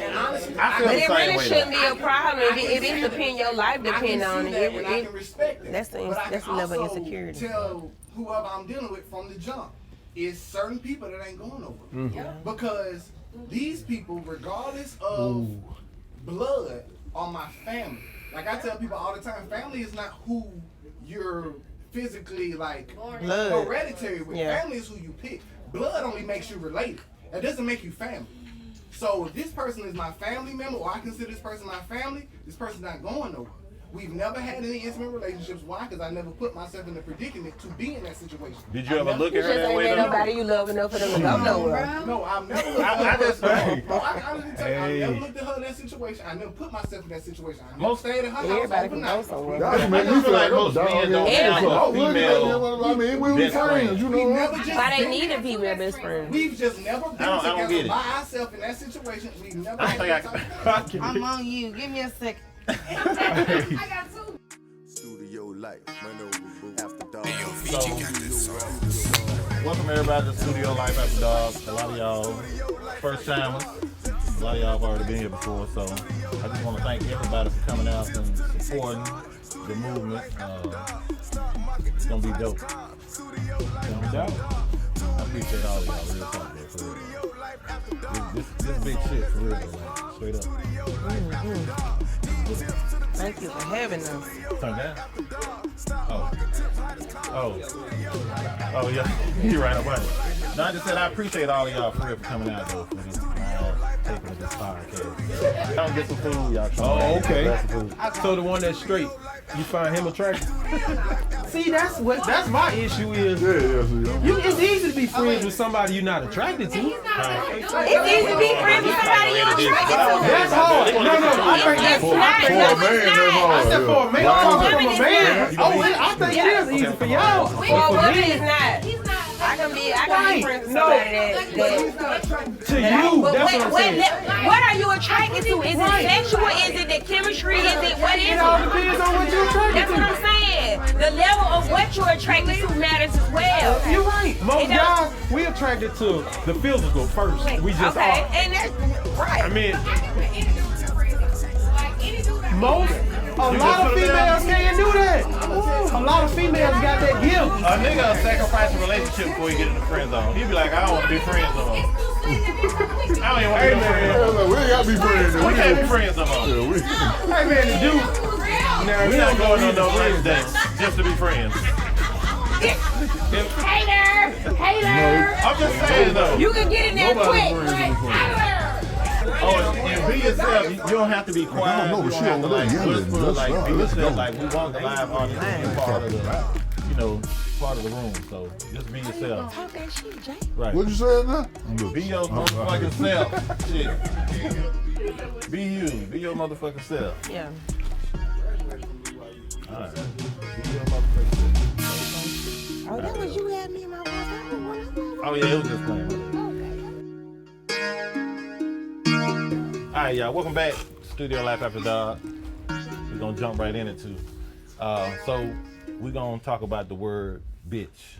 And honestly, I feel But the it same really way. shouldn't be a problem if it depend your life I can depend on see it. that and I can respect it. That's the But I that's can the level of also insecurity. Tell whoever I'm dealing with from the jump is certain people that ain't going over. Because these people, regardless of blood, are my family. Like I tell people all the time, family is not who you're physically like Blood. hereditary with. Yeah. Family is who you pick. Blood only makes you related. That doesn't make you family. So if this person is my family member, or I consider this person my family, this person's not going nowhere. We've never had any intimate relationships. Why? Because I never put myself in the predicament to be in that situation. Did you ever I look never- at her Just that ain't way met though? nobody you love enough for them to go nowhere. No, I've never. I just I honestly tell you, I Hey. never looked at her in that situation. I never put myself in that situation. I never Most- stayed at her house Everybody can go overnight. somewhere. Y'all make I me feel feel like like most I'm a men dog. don't have Oh, female I mean, we were best friends, friends. you We know. never just Why they been- need a female best friend? We've just never been I don't get together it. by ourselves in that situation. We've never I had think that type of- I'm on you. Give me a second. I got 2. Studio life, man over boo. After dark. Welcome everybody to Studio Life After Dark. A lot of y'all first timers. A lot of y'all have already been here before, so I just want to thank everybody for coming out and supporting the movement. It's gonna be dope. It's gonna be dope. I appreciate all of y'all, real talk, man, for real. This big shit for real, like straight up. Thank you for having us. Turn down. Oh yeah. You're right about it. No, I just said I appreciate all of y'all for real for coming out though for this taping of this podcast. Y'all get some food, y'all. Oh, okay. Grab some food. So the one that's straight, you find him attractive? See, that's my issue is. It's easy to be friends with somebody you're not attracted to. It's easy to be friends with somebody you're attracted to. That's hard. No, I think that's It's not. For a No, man, it's that's not. hard. I said for a man, I'm talking from a man. Oh, I think it is easy for y'all. For a But woman, for it's me, not. I can be Right. friends with No. somebody that to you, but that's what I'm saying. what are you attracted to? Is it sexual? Is it the chemistry? Is it what is It all it? depends on what you're attracted That's what to. I'm saying. The level of what you're attracted to matters as well. You're right. Most It don't- guys, we attracted to the physical first. We just Okay, are. and that's right. I mean, I can put any dude in a friend. Like any dude I most, a lot of females can't do that. A lot of females got that gift. A nigga will sacrifice a relationship before he get in the friend zone. He be like, I don't want to be friends no more. I don't even want to Hey, be man. We ain't got to be friends. We can't be friends no more. Hey, man, the dude. Now, We're not going on no first dates just to be friends. Hater. I'm just saying though. You can get in there quick. Oh, and be yourself. You don't have to be quiet. know, You but don't she have to over there like yelling. whisper. Let's Like go, be let's yourself. go. Like we want the live audience to be part of the, part of the room. So just be yourself. Talk that shit, Jay. Right. What you said now? Be your motherfucking self. Shit. Be you. Be your motherfucking self. Yeah. All right. Be your motherfucking self. Oh, that was you had me in my voice. Oh yeah, it was just playing. All right, y'all. Welcome back to Studio Life After Dark. We're gonna jump right in it too. So we're gonna talk about the word bitch.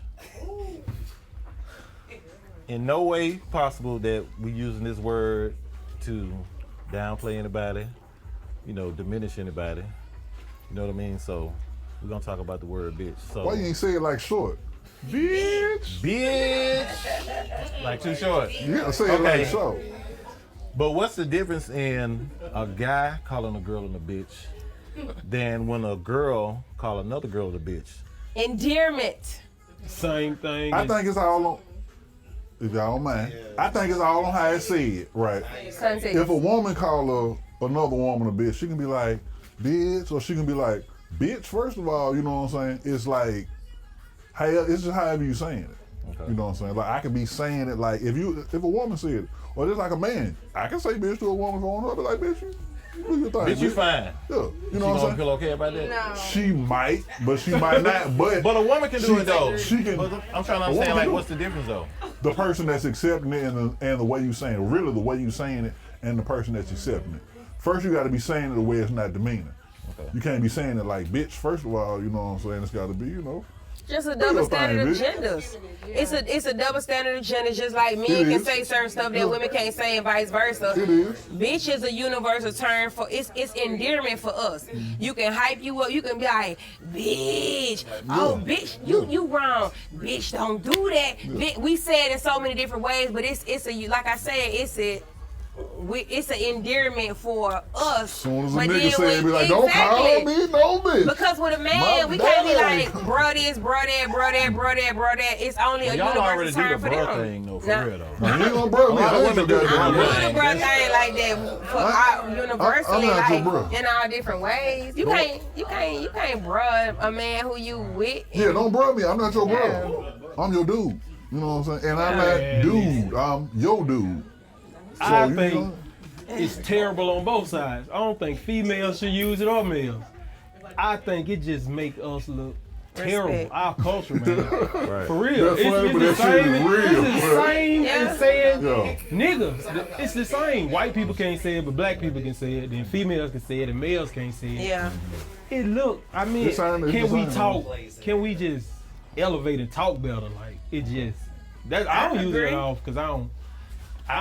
In no way possible that we using this word to downplay anybody, diminish anybody. You know what I mean? So we're gonna talk about the word bitch. So Why you ain't say it like short? bitch, like too short. You gotta say it like so. But what's the difference in a guy calling a girl a bitch than when a girl call another girl a bitch? Endearment. Same thing. I think it's all on. If y'all don't mind, I think it's all on how it's said, right? Context. If a woman call another woman a bitch, she can be like, bitch, or she can be like, bitch. First of all, you know what I'm saying? It's like, hey, it's just however you saying it. Okay. You know what I'm saying? Like I could be saying it like if a woman said it, or just like a man, I can say bitch to a woman going up, be like, bitch, you do your thing. Bitch, you fine. Yeah, you know She what I'm gonna saying? feel okay about that? No. She might, but she might not. But a woman can do it though. She can. But I'm trying to a woman understand can like do what's it. the difference though? The person that's accepting it and the way you saying it, really the way you saying it, and the person that's accepting it. First, you got to be saying it the way it's not demeaning. Okay. You can't be saying it like, bitch. First of all, you know what I'm saying? It's got to be, you know. Just a double standard of thing, genders. It's a double standard of genders, just like men It can is. say certain stuff that women can't say and vice versa. It is. Bitch is a universal term for it's endearment for us. You can hype you up, you can be like, bitch, oh bitch, you wrong. Bitch, don't do that. Bitch, we say it in so many different ways, but it's a like I said, it's an endearment for us. As soon as a But nigga then say it, be like, exactly. don't call me no bitch. Because with a man, My we can't be daddy. like, bro this, bro that, bro that, bro that, bro that. It's only a Y'all already universal do the term for bro them. thing though, for Nah. real though. Now, you ain't gonna bro me. A lot of I ain't women your do goddamn I bro. do the bro thing like that for universally, I'm not your bro. like in all different ways. You can't bro a man who you with. Yeah, don't bro me. I'm not your Yeah. bro. I'm your dude. You know what I'm saying? And I'm not dude. I'm your dude. So, I you think know, it's terrible on both sides. I don't think females should use it or males. I think it just make us look terrible. Respect. Our culture, man. Right. For real. That's funny, but It's the that shit same. is real, It's the bro. same Yeah. as saying Yeah. niggas. It's the same. White people can't say it, but black people can say it. Then females can say it, and males can't say it. Yeah. It look. I mean, It's the same, can we it's the talk? same. Can we just elevate and talk better? Like it just. That I don't use agree. it off because I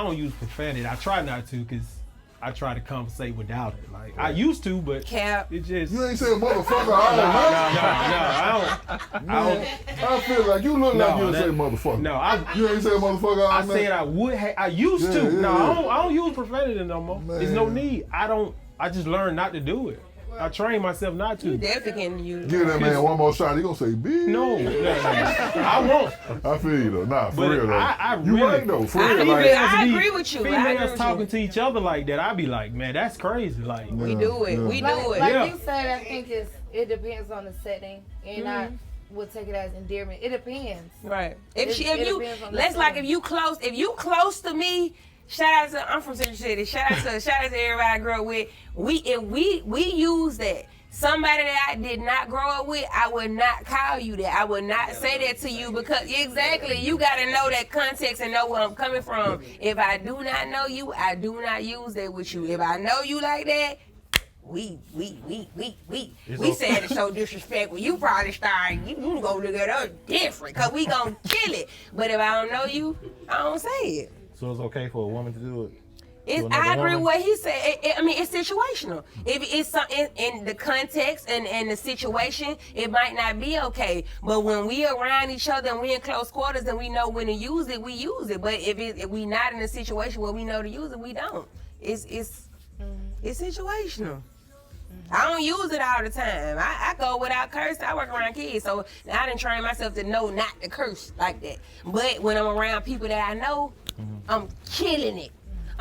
don't use profanity. I try not to because I try to conversate without it. Like I used to, but Cap. it just. you ain't saying motherfucker all the time. I don't. I feel like you look like No, you that- say motherfucker. No, You ain't say motherfucker all I night. said I would. I used Yeah, to. yeah, No, yeah. I don't use profanity no more. There's no Man. need. I just learned not to do it. I trained myself not to. You definitely can use. Give that man one more shot. He gonna say, bitch. No, I won't. I feel you though. Nah, for But real though. I you really- right though. For I real. agree. Like, I be- agree with you. I agree Females with talking you. to each other like that, I be like, man, that's crazy. Like, We do it. Yeah. We do Like, it. like Yeah. you said, I think it depends on the setting, and I would take it as endearment. It depends. Right. If It you depends on the let's like setting. if you close to me, shout out to I'm from Central City. Shout out to everybody I grew up with. We use that. Somebody that I did not grow up with, I would not call you that. I would not say that to you because exactly you gotta know that context and know where I'm coming from. If I do not know you, I do not use that with you. If I know you like that, we said to show disrespect. Well, you probably start, you go look at us different, cause we gonna kill it. But if I don't know you, I don't say it. So it's okay for a woman to do it? I agree with what he said. I mean, it's situational. If it's in the context and the situation, it might not be okay. But when we around each other and we in close quarters and we know when to use it, we use it. But if we not in a situation where we know to use it, we don't. It's situational. I don't use it all the time. I go without cursing. I work around kids, so I done train myself to know not to curse like that. But when I'm around people that I know, I'm killing it.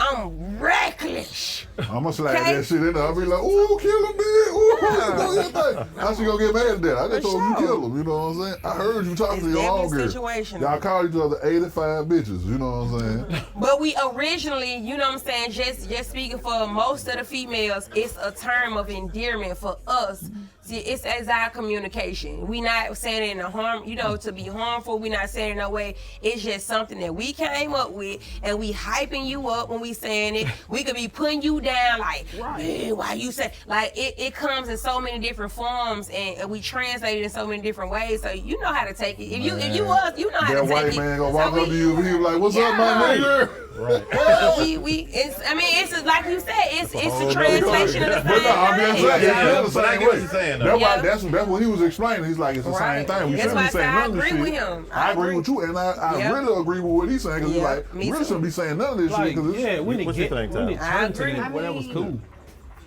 I'm reckless. I'ma slide Okay. that shit in there. I'll be like, ooh, kill him, bitch. Ooh, do your thing. How she gonna get mad at that? I just For told you sure. kill him. You know what I'm saying? I heard you talking It's to your definitely homegirl. situational. Y'all call each other 85 bitches. You know what I'm saying? But we originally, you know what I'm saying, just speaking for most of the females, it's a term of endearment for us. See, it's as our communication. We not saying it in a harm, to be harmful. We not saying it in no way. It's just something that we came up with, and we hyping you up when we saying it. We could be putting you down like, man, why you say, like it comes in so many different forms, and we translate it in so many different ways. So you know how to take it. If you was, you know how That to take white it. man gonna So walk we- up to you and he be like, what's up, my nigga? Right. It's like you said, it's a Oh, translation of the But no, I'm same just thing. saying, Yeah, it's the but I same get what way. you're saying, though. That's why Yeah. that's what he was explaining. He's like, it's the Right. same thing. We That's shouldn't why be I saying said I none of this agree shit. with him. I agree with you, and I Yeah. really agree with what he's saying because Yeah, he's like, me really too. shouldn't be saying none of this shit like, because yeah, when it What you get, think, when Ty? it I turned to agree. that, whatever's cool.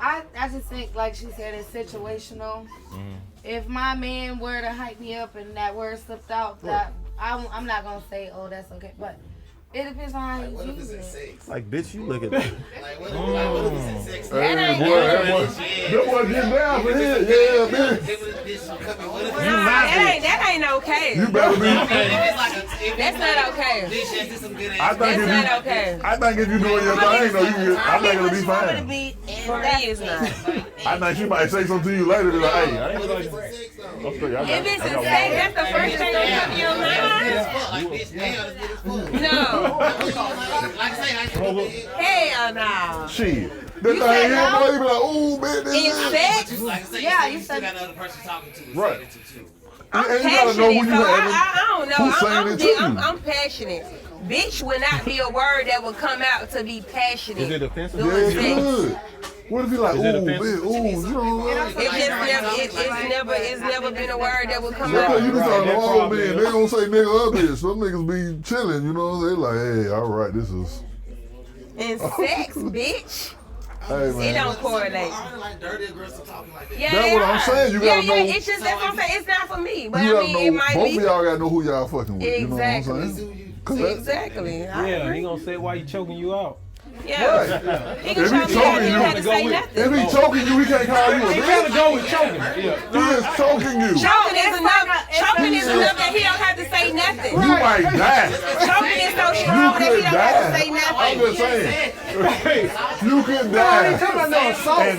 I just think, like she said, it's situational. If my man were to hype me up and that word slipped out, that I'm not gonna say, oh, that's okay. But it depends on how you use it. Like, bitch, you look at that. That ain't down for him. Yeah, bitch. that ain't okay. You better be. That's not okay. That's not okay. I think if you doing your thing, though, I think it'll be fine. For me, it's not. I think she might say something to you later. Be like, hey, I ain't like. If it's a sex, that's the first thing that comes to your mind. No. Hell no. Shit. This thing here, boy, you be like, ooh, man, this is sex. Yeah, you said got another person talking to. Right. I'm and you gotta know who passionate, you so I don't know. Who's saying it to you? I'm passionate. Bitch would not be a word that would come out to be passionate. Is it offensive? Yeah, it could. What if you like, ooh, man, ooh, you know? It's never been a word that would come Yeah, out. you be talking, oh, man, they gonna say nigga up here. Some niggas be chilling, you know? They like, hey, all right, this is. And sex, bitch. Hey, man. It don't correlate. Yeah, That's what I'm saying. You gotta know. It's just that's what I'm saying. It's not for me, but You I gotta mean, know. it might Both be. of y'all gotta know who y'all fucking with. Exactly. You know what I'm saying? Exactly. Yeah, he gonna say why he choking you out. Yeah. Right. He can show me how you have to say nothing. If he choking you, he can't call you a He bitch. gotta go with choking. Yeah. He is choking you. Choking is enough. Choking is enough that he don't have to say nothing. You might die. Choking is so strong that he don't have to say nothing. I'm just saying. You could die. And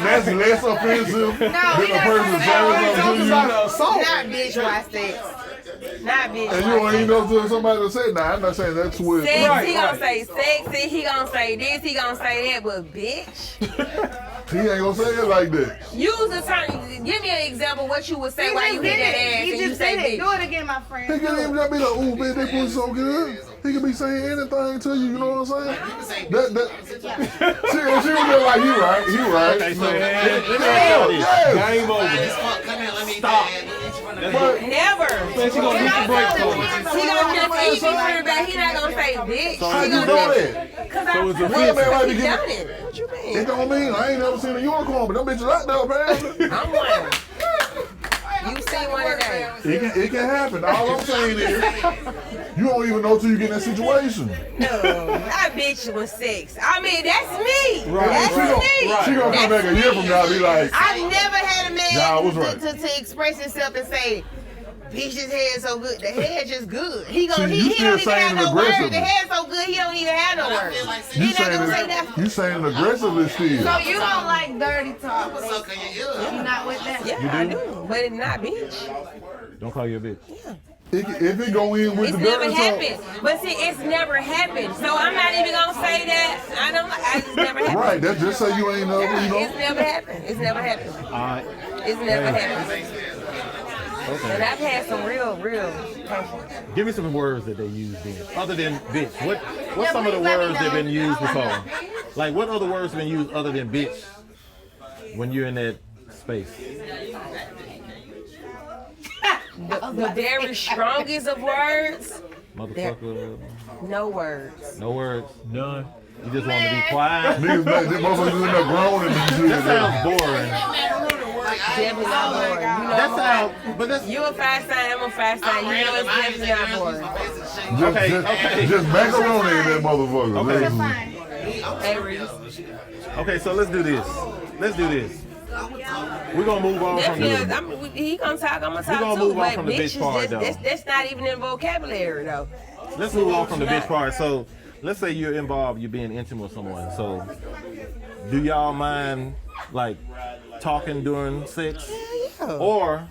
that's less offensive than a person saying something to you. Not bitch, why sex? Not bitch. And you don't even know to somebody to say, nah, I'm not saying that's what. Sex, he gonna say sexy, he gonna say this, he gonna say that, but bitch. He ain't gonna say it like that. Use a term. Give me an example what you would say while you hit that ass He and you just say did it. bitch. Do it again, my friend. He can even just be like, ooh, man, that pussy so good. He can be saying anything to you, you know what I'm saying? She was just like, you right, you right. Okay, so Game over. Stop. Never. She gonna use the break for me. He gonna just eat me back. He not gonna say bitch. How He you know gonna that? Cause So it's I offensive. might be he getting- done it. What you mean? It don't mean I ain't never seen a unicorn, but them bitches out there, man. I'm one. You seen one today. It can happen. All I'm saying is, you don't even know till you get in that situation. No, not bitch with sex. I mean, that's me. Right. That's me. She gonna come back a year from now and be like, I've never had a man Y'all was right. to express himself and say, bitch, his head so good. The head just good. He See, gonna you he still don't even saying have no it words. aggressively. The head so good he don't even have no words. you He not saying gonna say it, nothing. you saying it aggressively still. So you don't like dirty talk? You not with that? Yeah, I do, but it's not bitch. Don't call you a bitch. If it go in with It's the never dirty happened. talk. But see, it's never happened. So I'm not even gonna say that. I just never happened. Right, that's just say you ain't never, you It's know. never happened. It's never happened. Alright. It's never happened. Okay. And I've had some real. Give me some words that they use then. Other than bitch. What's some of the words that have been used before? Like what other words have been used other than bitch when you're in that space? The very strongest of words. Motherfucker. No words. No words. None. You just want to be quiet. Niggas back there, motherfuckers in there groaning and shit. That sounds boring. Definitely not boring. You know, That sounds, but that's you a fast sign, I'm a fast sign. You know it's definitely not boring. okay. Just macaroni in that motherfucker. Okay. Hey, Reese. Okay, so let's do this. We're gonna move on from Definitely, he gonna talk, I'm gonna talk gonna too. move on But from the bitch part, though. that's not even in vocabulary though. Let's move on from the bitch part. So, let's say you're involved, you're being intimate with someone. So, do y'all mind like talking during sex, or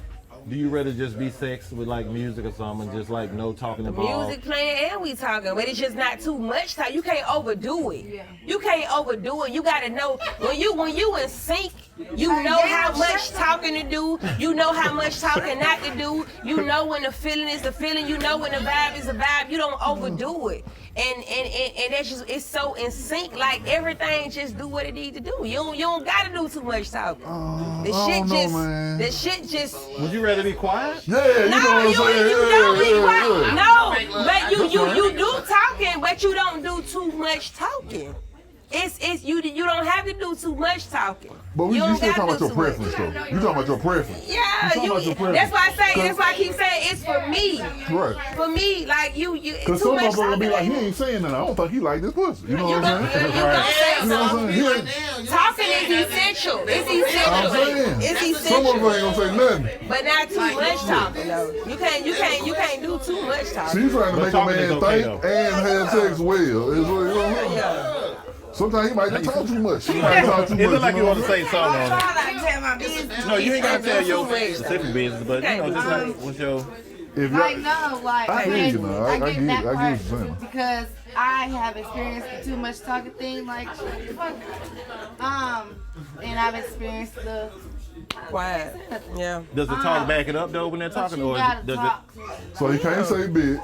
do you rather just be sex with like music or something, just like no talking involved? Music playing and we talking, but it's just not too much talk. You can't overdo it. Yeah. You can't overdo it. You gotta know when you in sync. You know how much talking to do. You know how much talking not to do. You know when the feeling is the feeling. You know when the vibe is the vibe. You don't overdo it. And that's just, it's so in sync. Like everything just do what it need to do. You don't gotta do too much talking. The shit just. Would you rather be quiet? Yeah, you know what I'm saying? You don't be quiet. No, but you do talking, but you don't do too much talking. it's you don't have to do too much talking. But you you still gotta talking about do your too much. preference, though. You talking about your preference. Yeah, talking about your preference. that's why I say. That's why I keep saying it's for me. Right. For me, like you. Because Too some much motherfucker gonna be like, he talking. ain't saying that. I don't think he like this pussy. You know You what I'm gonna- saying? you gonna say You know what I'm saying? He ain't- Talking is essential. It's I'm essential. saying. It's Some essential. motherfucker ain't gonna say nothing. But not too much talking though. You can't do too much So talking. you trying to But make a talking is man okay, think though. and have sex well. Is what you know? Yeah. Sometimes he might just talk too much. He might talk too much. It look like you know want to what I'm say something on it. I tell my business. No, you ain't gotta tell your Too much. specific business, but you know, just like what's your. If Like y'all, no, like I hear you now. I get that it. I get what part you're saying. because I have experienced the too much talking thing. Like, fuck. And I've experienced the. Quiet. Yeah. Does the talk back it up though when they're talking, You or gotta does talk. so he can't say bitch.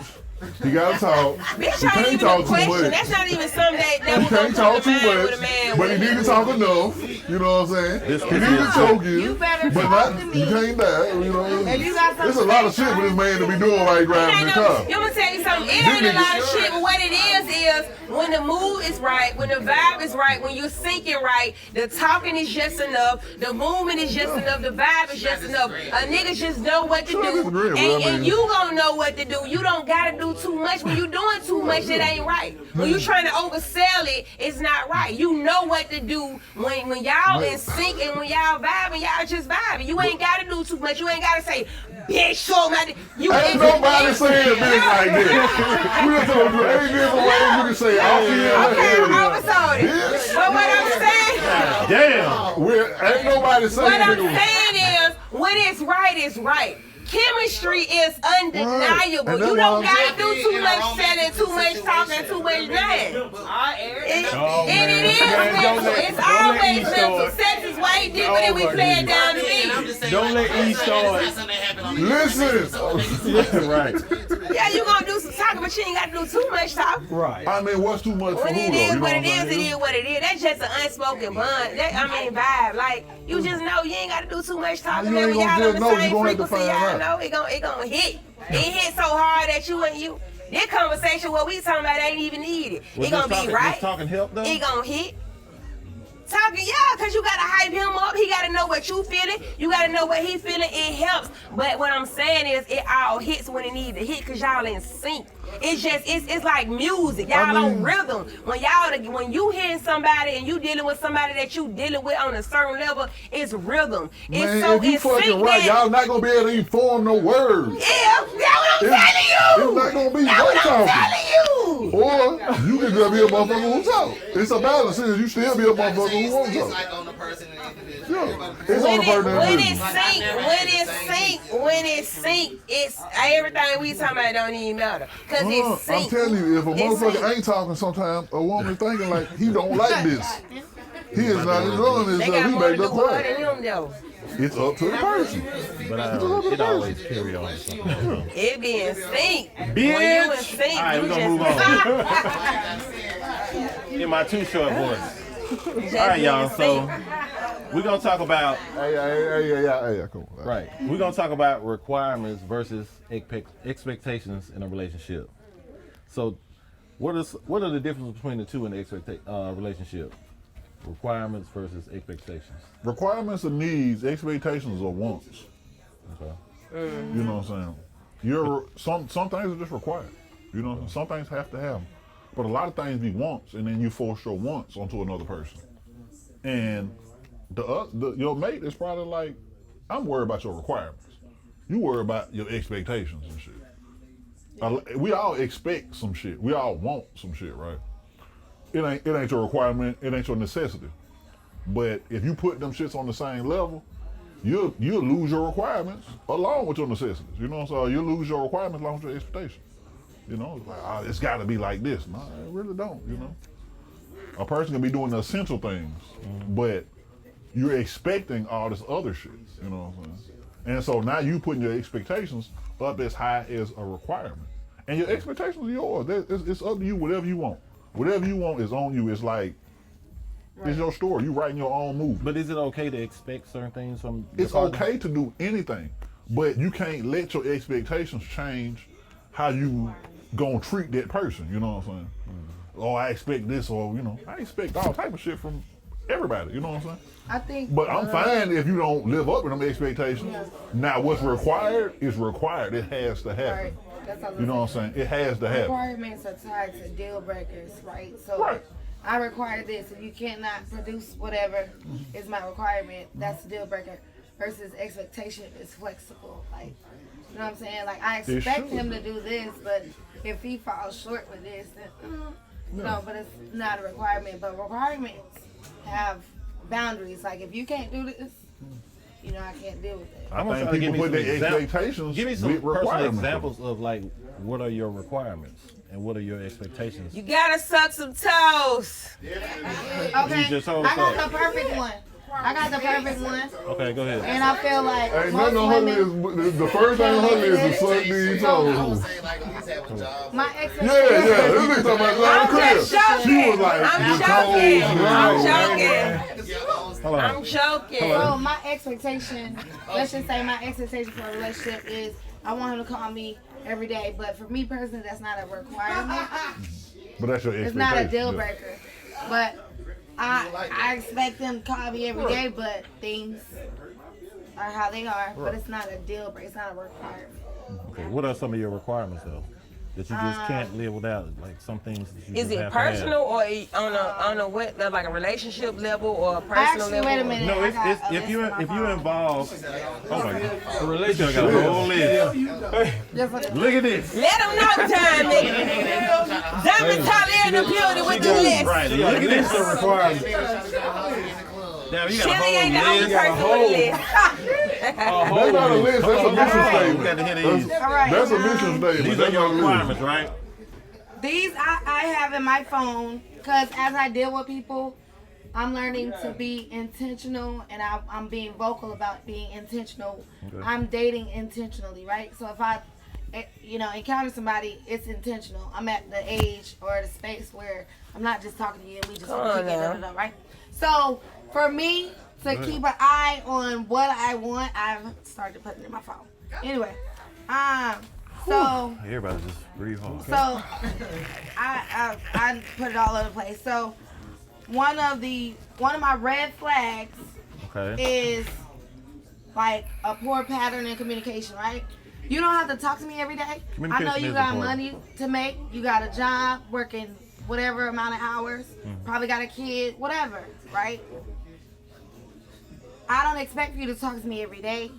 He gotta talk. Bitch He ain't can't even talk a too question. much. That's not even something that He was can't gonna talk come too to mind much, with a man. but he need to talk enough. You know what I'm saying? This He could need be to a- choke you, You better but talk not to me. you can't die. You know, If you got there's a something lot of to shit say, for this man to be doing like driving the car. You gonna tell you something? It ain't a lot of shit, but what it is when the mood is right, when the vibe is right, when you're syncing right, the talking is just enough, the movement is just enough, the vibe is just enough. A nigga just know what to Sure, I do, disagree, but I and mean- you gonna know what to do. You don't gotta do too much. When you doing too much, it ain't right. When you trying to oversell it, it's not right. You know what to do when y'all in sync and when y'all vibing, y'all just vibing. You ain't gotta do too much. You ain't gotta say, bitch, show my. You Ain't nobody saying bitch like that. We just don't do ain't different ways you can say I feel Okay, like I oversold it. But what I'm saying. Damn. Ain't nobody saying What I'm nigga. saying is, when it's right, it's right. Chemistry is undeniable. Right. You And that's don't why I'm gotta do too much selling, too much talking, too much lying. It is mental. It's always mental. Sex is way deeper than we play it down to be. Don't let E start. Listen. Right. Yeah, you gonna do some talking, but you ain't gotta do too much talking. Right. I mean, what's too much for When who it though? is You know what what it I'm is, it saying? is what it is. That's just an unspoken bond. Vibe. Like, you just know you ain't gotta do too much talking. You Man, ain't when gonna y'all on just the know, you same gonna have to frequency, find y'all out. know it gonna hit. It hit so hard that you. This conversation, what we talking about, ain't even needed. Was It gonna this be talking- right. this talking help though? It gonna hit. Talking, yeah, cause you gotta hype him up. He gotta know what you feeling. You gotta know what he feeling. It helps. But what I'm saying is, it all hits when it needs to hit, cause y'all in sync. It's just, it's like music. Y'all on rhythm. When you hearing somebody and you dealing with somebody that you dealing with on a certain level, it's rhythm. It's Man, so if you in sync fucking right, that- y'all not gonna be able to even form no words. Yeah, that's what I'm telling you. It's not gonna be That's one what I'm talking. telling you. Or you can just be a motherfucker who talk. It's a balance. You still be a motherfucker who won't It's talk. like on the person and the individual. Yeah. It's on the person When it's sync, it's everything we talking about don't even matter. Cause it's I'm sync. telling you, if a It's motherfucker sync. ain't talking sometimes, a woman thinking like he don't like this. He is not enjoying They himself. got He more to back do up with her quiet. than him though. It's up to the person. But it always carry on. to something else. It be in sync. Bitch. When you in sync, All right, you we gonna just move on. In my too short voice. just All right, be y'all. in So sync. we're gonna talk about Hey, come on. right. We're gonna talk about requirements versus expectations in a relationship. So, what are the differences between the two in the relationship? Requirements versus expectations. Requirements are needs, expectations are wants. Okay. You know what I'm saying? Some things are just required. You know, some things have to happen. But a lot of things be wants, and then you force your wants onto another person. And your mate is probably like, I'm worried about your requirements. You worry about your expectations and shit. We all expect some shit. We all want some shit, right? It ain't your requirement. It ain't your necessity. But if you put them shits on the same level, you'll lose your requirements along with your necessities. You know, so you'll lose your requirements along with your expectations. You know, it's like, it's got to be like this. No, it really don't. You know, a person can be doing the essential things, but you're expecting all this other shit. You know what I'm saying? And so now you putting your expectations up as high as a requirement, and your expectations are yours. It's up to you. Whatever you want. Whatever you want is on you. It's like, it's your story. You writing your own movie. But is it okay to expect certain things from? It's okay to do anything, but you can't let your expectations change how you gonna treat that person. You know what I'm saying? oh, I expect this, or I expect all type of shit from everybody. You know what I'm saying? I think. But I'm fine if you don't live up to them expectations. Yeah. Now, what's required is required. It has to happen. Right. That's all You know what I'm saying? It has to happen. Requirements are tied to deal breakers, right? So Right. I require this. If you cannot produce whatever is my requirement, that's a deal breaker. Versus expectation is flexible. Like, you know what I'm saying? Like, I expect him to do this, but if he falls short with this, then no, but it's not a requirement. But requirements have boundaries. Like, if you can't do this, I can't deal with it. I think people put their expectations. Give me some with personal requirements. examples of like what are your requirements and what are your expectations. You gotta suck some toes. Okay, You just told I got us. the perfect one. Okay, go ahead. And I feel like Ain't most nothing women, is the first thing on her list is suck these toes. my Yeah, expectation. this nigga talking about I'm Crib. just joking. She was like, I'm the joking. toes. I'm joking. Hold on. I'm joking. So my expectation, let's just say my expectation for a relationship is I want him to call me every day. But for me personally, that's not a requirement. But that's your expectation. It's not a deal breaker. But I expect them to call me every day, but things are how they are. But it's not a deal breaker. It's not a requirement. Okay, what are some of your requirements though that you just can't live without? Like some things that you Is just it have to have. personal or on a what, like a relationship level or a personal Actually, level? wait a minute. No, I it's got a if list you on my if you phone. involve. Oh my God, A relationship. got a whole list. Just look at Look at this. Let them know, Tommy. Diamond Tyler in the building with the list. Right, look at this. It's a requirement. Damn, you got Chili ain't the a whole only list. person with a list. That's not a list. That's a mission You statement. got to hear these. All right. That's a mission statement. These are That's your not a list. requirements, right? These I have in my phone because as I deal with people, I'm learning to be intentional and I'm being vocal about being intentional. Okay. I'm dating intentionally, right? So if I, encounter somebody, it's intentional. I'm at the age or the space where I'm not just talking to you and we just Come on now. right? So for me to keep an eye on what I want, I've started putting it in my phone. Anyway, so. Everybody just breathe hard. So I put it all over the place. So one of my red flags Okay. is like a poor pattern in communication, right? You don't have to talk to me every day. I know Communication you is got important. money to make, you got a job, working whatever amount of hours, probably got a kid, whatever, right? I don't expect you to talk to me every day,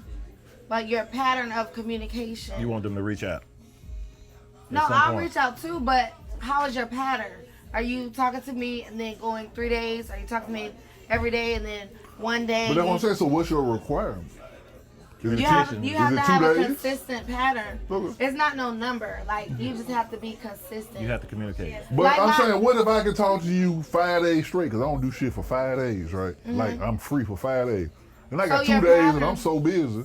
but your pattern of communication. You want them to reach out. No, some I'll point. reach out too, but how is your pattern? Are you talking to me and then going 3 days? Are you talking to me every day and then one day? But that's what I'm saying. So what's your requirement? Is it You have is to it have 2 a days? consistent pattern. Okay. It's not no number. Like, you just have to be consistent. You have to communicate. But Like I'm my- saying, what if I can talk to you 5 days straight? Because I don't do shit for 5 days, right? Like, I'm free for 5 days. And I got So 2 your days and pattern- I'm so busy,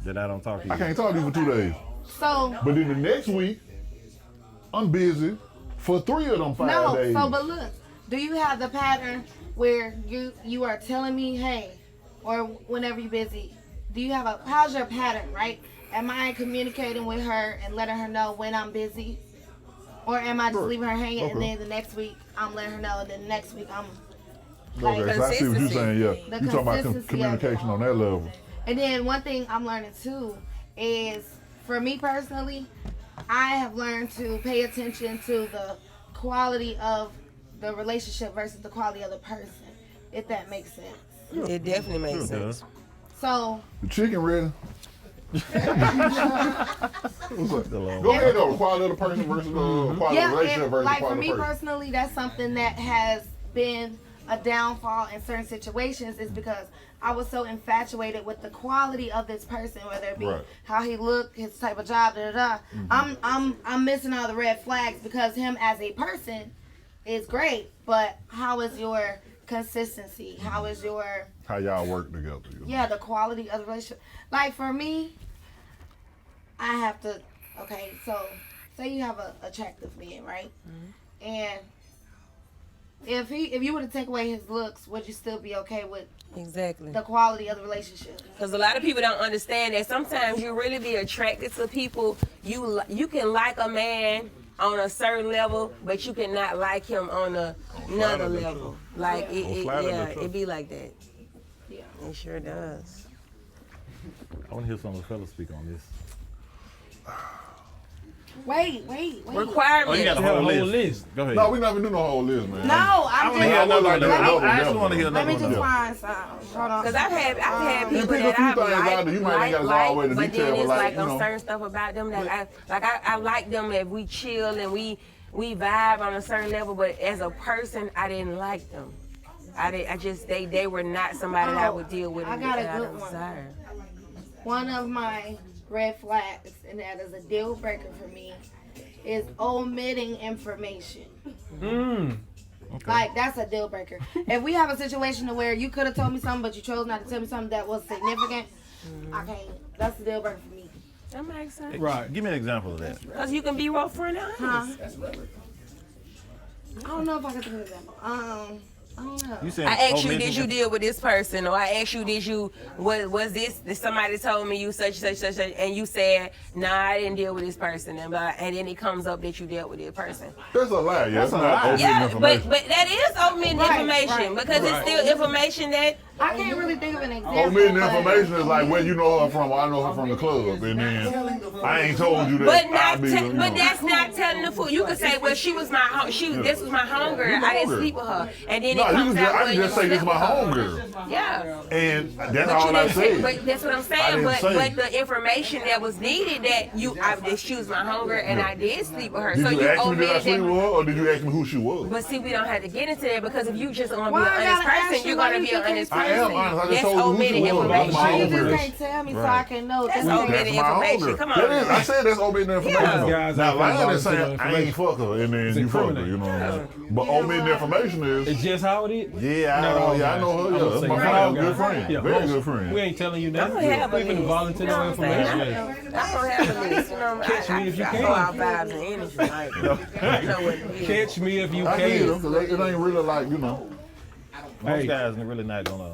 Then I don't talk to you. I can't talk to you for 2 days. So, But then the next week, I'm busy for 3 of them 5 no. days. So, but look, do you have the pattern where you are telling me, hey, or whenever you're busy, do you have how's your pattern, right? Am I communicating with her and letting her know when I'm busy? Or am I just Sure. leaving her hanging and Okay. then the next week I'm letting her know and then the next week I'm Okay, so I see what you're saying, yeah. The You're talking about consistency of it. communication on that level. And then one thing I'm learning too is, for me personally, I have learned to pay attention to the quality of the relationship versus the quality of the person, if that makes sense. It definitely makes Sure sense. does. So, The chicken ready? What's up? Go ahead though. The quality of the person versus the quality of the relationship and versus like the for quality me of the person. personally, that's something that has been a downfall in certain situations, is because I was so infatuated with the quality of this person, whether it be Right. how he looked, his type of job, da da da. I'm missing all the red flags because him as a person is great, but how is your consistency? How is your How y'all work together. You know? the quality of the relationship? Like for me, I have to. Okay, so say you have a attractive man, right? And if you were to take away his looks, would you still be okay with Exactly. the quality of the relationship? Because a lot of people don't understand that sometimes you really be attracted to people. You can like a man on a certain level, but you cannot like him on another level. Like it be like that. Yeah, it sure does. I want to hear some of the fellas speak on this. Wait. Requirements. Oh, you got a whole list. Go ahead. No, we never do no whole list, man. No, I want to hear another one. I actually want to hear Let another me just one. find some. Hold on. Cause I've had You people pick a that few I things out there, you might not gotta go all the way to but detail, then it's but like you know. certain stuff about them that I like them if we chill and we vibe on a certain level, but as a person I didn't like them. I just they were not somebody that I would deal with. I got a that good I one. desire. One of my red flags, and that is a deal breaker for me, is omitting information. Okay. Like, that's a deal breaker. If we have a situation to where you could have told me something, but you chose not to tell me something that was significant, I can't. That's a deal breaker for me. That makes sense. Right. Give me an example of that. Because you can be real friend and honest. I don't know if I can think of an example. I don't know. You said I asked you, omitting did you deal with this person? Or I asked you, was this somebody told me you such, and you said, nah, I didn't deal with this person. And then it comes up that you dealt with this person. That's a lie, yeah. That's not omitting Yeah, information. but that is omitting information because it's still information that I can't really think of an example. Omitting but- information is like where you know her from. Well, I know her from the club, and then I ain't told you that. but that's not telling the full. You could say, well, she was my this was my homegirl. I didn't sleep with her, and then No, it comes out. I can just say this is my homegirl, Yeah. and that's But all you I didn't say, said. but that's what I'm I saying. didn't say. But the information that was needed that she was my homegirl and I did sleep with her. Did So you you ask me did I omitted sleep that. with her, or did you ask me who she was? But see, we don't have to get into that because if you just want to be Why an I honest gotta ask person, you you're why going to you be an think honest it's I am person. honest. I just That's told you who omitting she was. That's information. my Why you just homegirl. can't tell me so Right. I can know? That's This omitting ain't- That's my information. homegirl. Come That is, on. I said that's omitting information. Yeah. Guys Now ain't lying found is saying volunteer I ain't information. fuck her and then It's you fuck her. incriminating. You know what I'm saying? But omitting information is. It's just how it is. Yeah, Not all I guys. know her. I would Yeah, that's say my not all friend, good guys. friend, Yeah, very most. good friend. We ain't telling you I that. don't have a We're going to list. volunteer You know no what I'm saying? information. I don't have a list. You know, Catch me if you I can. throw out vibes and energy. Like, I know what it is. Catch me if you I get can. them because it ain't really like, you know. Most Hey. guys are really not gonna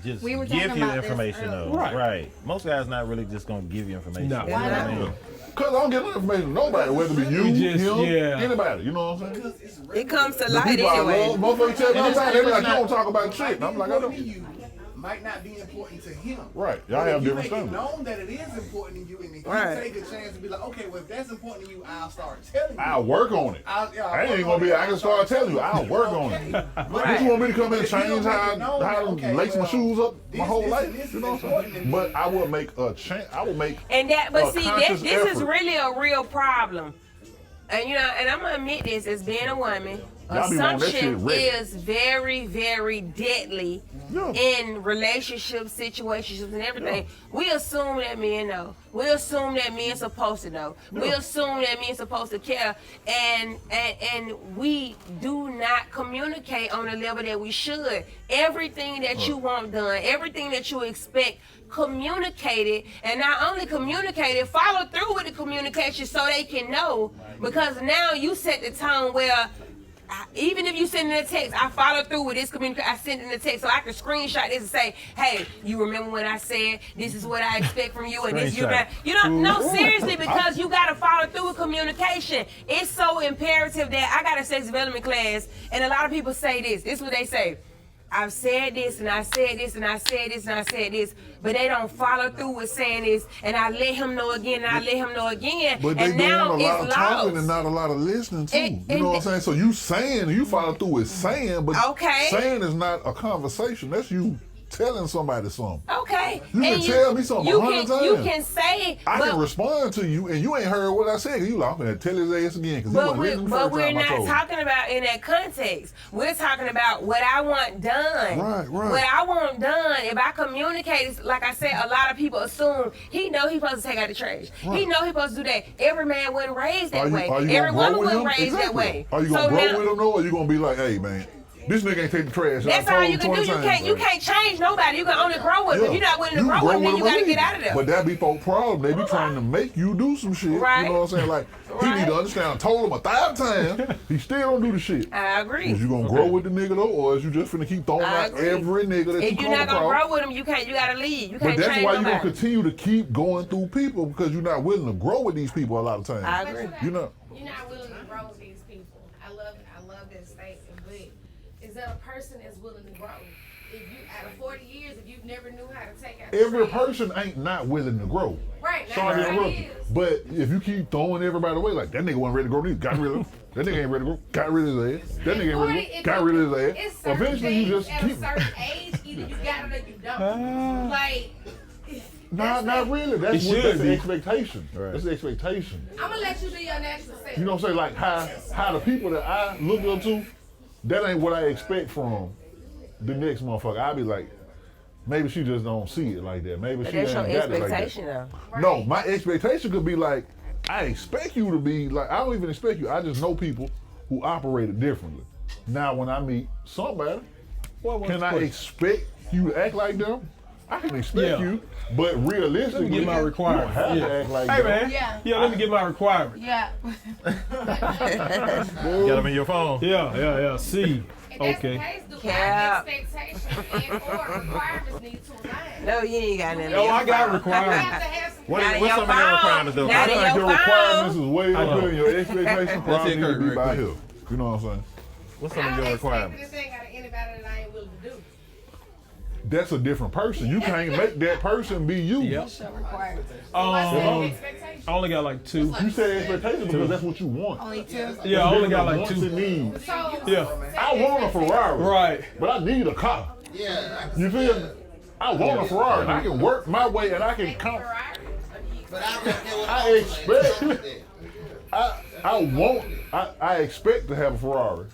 just We were give talking you about this information though. earlier. Right. Most guys not really just gonna give you information. No. You know what I mean? Because I don't get no information from nobody, whether it be you, We just- him, yeah. anybody. You know what I'm saying? It comes to The light people I anyway. love, motherfuckers tell me all the time, they be like, you not- don't talk about shit. And I'm like, I Important to don't. you might not be important to him. Right. Y'all But have if you different make it standards. known that it is important to you, and if Right. you take a chance to be like, okay, well, if that's important to you, I'll start telling you. I'll work on it. I'll I ain't even gonna be, I can start telling you, I'll work on it. What you want me to come in and change how I lace my shoes up my whole life? You know what I'm saying? But I will make a change. I will make And that, but a see, conscious this is effort. really a real problem. And you know, and I'm gonna admit this as being a woman, Y'all be wanting that shit assumption ready. is very, very deadly Yeah. in relationships, situations, and everything. We assume that men know. We assume that men supposed to know. We Yeah. assume that men supposed to care, and we do not communicate on the level that we should. Everything that you want done, everything that you expect, communicate it, and not only communicate it, follow through with the communication so they can know. Because now you set the tone where even if you send in a text, I follow through with this communication. I send in a text so I can screenshot this and say, "Hey, you remember when I said this is what I expect from you, and this you Screenshot. you know, no, seriously, because you gotta follow through with communication. It's so imperative that I got a sex development class, and a lot of people say this. This is what they say. I've said this and I said this and I said this and I said this, but they don't follow through with saying this, and I let him know again and I let him know again, But they and now doing a lot of it's talking and lost. not a lot of listening too. And- You know what I'm and- saying? So you saying, you follow through with saying, but Okay. saying is not a conversation. That's you telling somebody something. Okay. You can And tell me something you 100 can, You times. can say, I but, can respond to you, and you ain't heard what I said. 'Cause you like, I'm gonna tell his ass again because he wasn't listening the but first we're time I not told him. talking about in that context. We're talking about what I want done. Right. What I want done. If I communicate, like I said, a lot of people assume he know he's supposed to take out the trash. He know he's supposed to do that. Every man wasn't raised that way. Are you Every gonna grow woman with wasn't him? raised that Exactly. way. Are you gonna So grow now- with him though, or you gonna be like, hey man, This nigga ain't take the trash. That's I told all you him can do. 20 times, You can't change nobody. You can only grow with them. If you're not willing to grow with them, then you gotta get out of there. But that be for problem. They be trying to make you do some shit. Right. You know what I'm saying? Like, he need to understand. I told him 1,000 times. He still don't do the shit. I agree. Is you gonna grow with the nigga though, or is you just finna keep throwing out every nigga that you If come you're not gonna across? grow with them, you gotta leave. You But can't that's change why nobody. you're gonna continue to keep going through people because you're not willing to grow with these people a lot of times. I agree. You know. You're not willing to grow with these people. I love that statement. But is that a person that's willing to grow? If you out of 40 years, if you've never knew how to take out Every the trash, person ain't not willing to grow. right? Sorry to That's interrupt what you. it is. But if you keep throwing everybody away, like that nigga wasn't ready to grow, neither, got rid of him. That nigga ain't ready to grow, got rid of his ass. That nigga ain't ready to grow, got rid of his It's ass. certain Eventually you things just at keep. a certain age, either you got it or you don't. Like, Not really. That's It what should that's the be. expectation. Right. That's the expectation. I'm gonna let you be your natural self. You know what I'm saying? Like how the people that I look up to, that ain't what I expect from the next motherfucker. I be like, maybe she just don't see it like that. Maybe But she that's ain't your got it like that. expectation, though. No, my expectation could be like, I expect you to be like, I don't even expect you. I just know people who operated differently. Now, when I meet somebody, can I expect you to act like them? I can expect you, but realistically, Let me get my requirements. you don't have to act like Hey them. man. Yeah. Let me get my requirements. Yeah. You got them in your phone. Yeah. See. If that's the Okay. case, do Cap. our expectations and or requirements need to align? No, you ain't got nothing. Oh, I got You requirements. have to have some. What's Not in some your of your phone. requirements though? Not I in think your your requirements phone. is way up there. Your expectation probably it, need to Kurt, be real by quick. here. You know what I'm saying? What's I some of don't your expect requirements? this ain't got anybody that I ain't willing to do. That's a different person. You can't make that person be you. Yep. I Um, expectations. I only got like 2. You say expectation because that's what you want. Only 2. Yeah, I only got like Wants and 2. needs. So, Yeah. I want a Ferrari, Right. but I need a car. Yeah, I can You see feel that. me? I want a Ferrari. And I can work my way and I can come. But I don't care what I expect. I expect to have a Ferrari,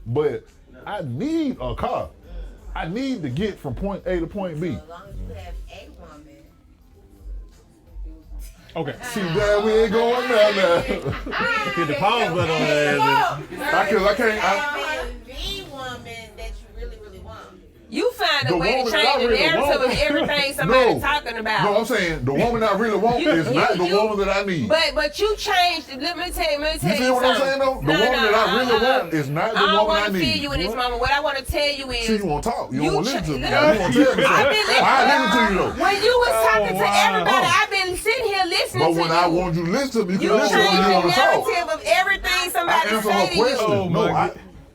but I need a car. I need to get from point A to point B. As long as you have a woman. Okay. See, Dad, we ain't going down there. Hit the pause button on that. I can't. And the woman that you really, really want. You find The a way to woman that change I the really narrative want- of everything somebody's talking No, about. I'm saying the woman I really want You- is not the you- woman that I need. But you changed. Let me tell you You see what I'm something. saying though? The woman that I really want is not the I don't woman want I to need. feel you in this moment. What I want to tell you is, See, you won't talk. You don't want to listen to me. You I've won't tell me been something. listening. I listen to you though. When you was talking to wow. everybody, I've been sitting here listening But to when you. I want you to listen to me, you You can listen when changed you the want to talk. narrative of everything I somebody answer say her to you. question. Oh, No, my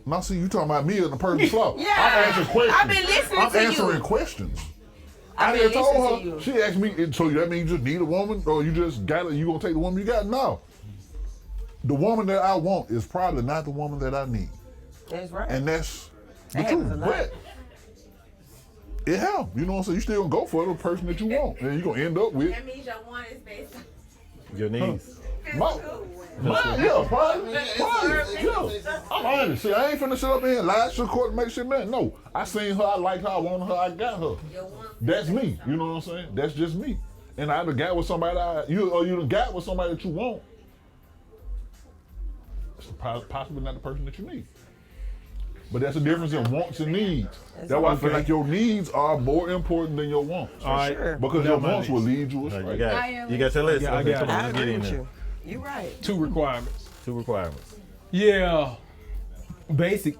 now see, you talking about me as a person flaw. Yeah. I'm answering questions. I've been listening I'm to you. answering questions. I've I been just listening told to her. you. She asked me, so that means you just need a woman, or you just got it? You gonna take the woman you got? No. The woman that I want is probably not the woman that I need, That's right. and that's the That truth. happens a lot. But it helps. You know what I'm saying? You still gonna go for the person that you want, and you gonna end up with That means your one is based on Your needs. mine. Yeah, probably. Yeah. I'm honest. See, I ain't finna sit up here and lie, sugarcoat, and make shit man. No, I seen her, I liked her, I wanted her, I got her. That's me. You know what I'm saying? That's just me. And I done got with somebody you done got with somebody that you want. It's possibly not the person that you need. But that's the difference in wants and needs. That's why I feel like your needs are more important than your wants. All right. Sure. Because No, your my wants will lead you astray. You got your list. I Okay, got come it. on, I let's get agree in with there. you. You right. 2 requirements. 2 requirements. Yeah. Basic.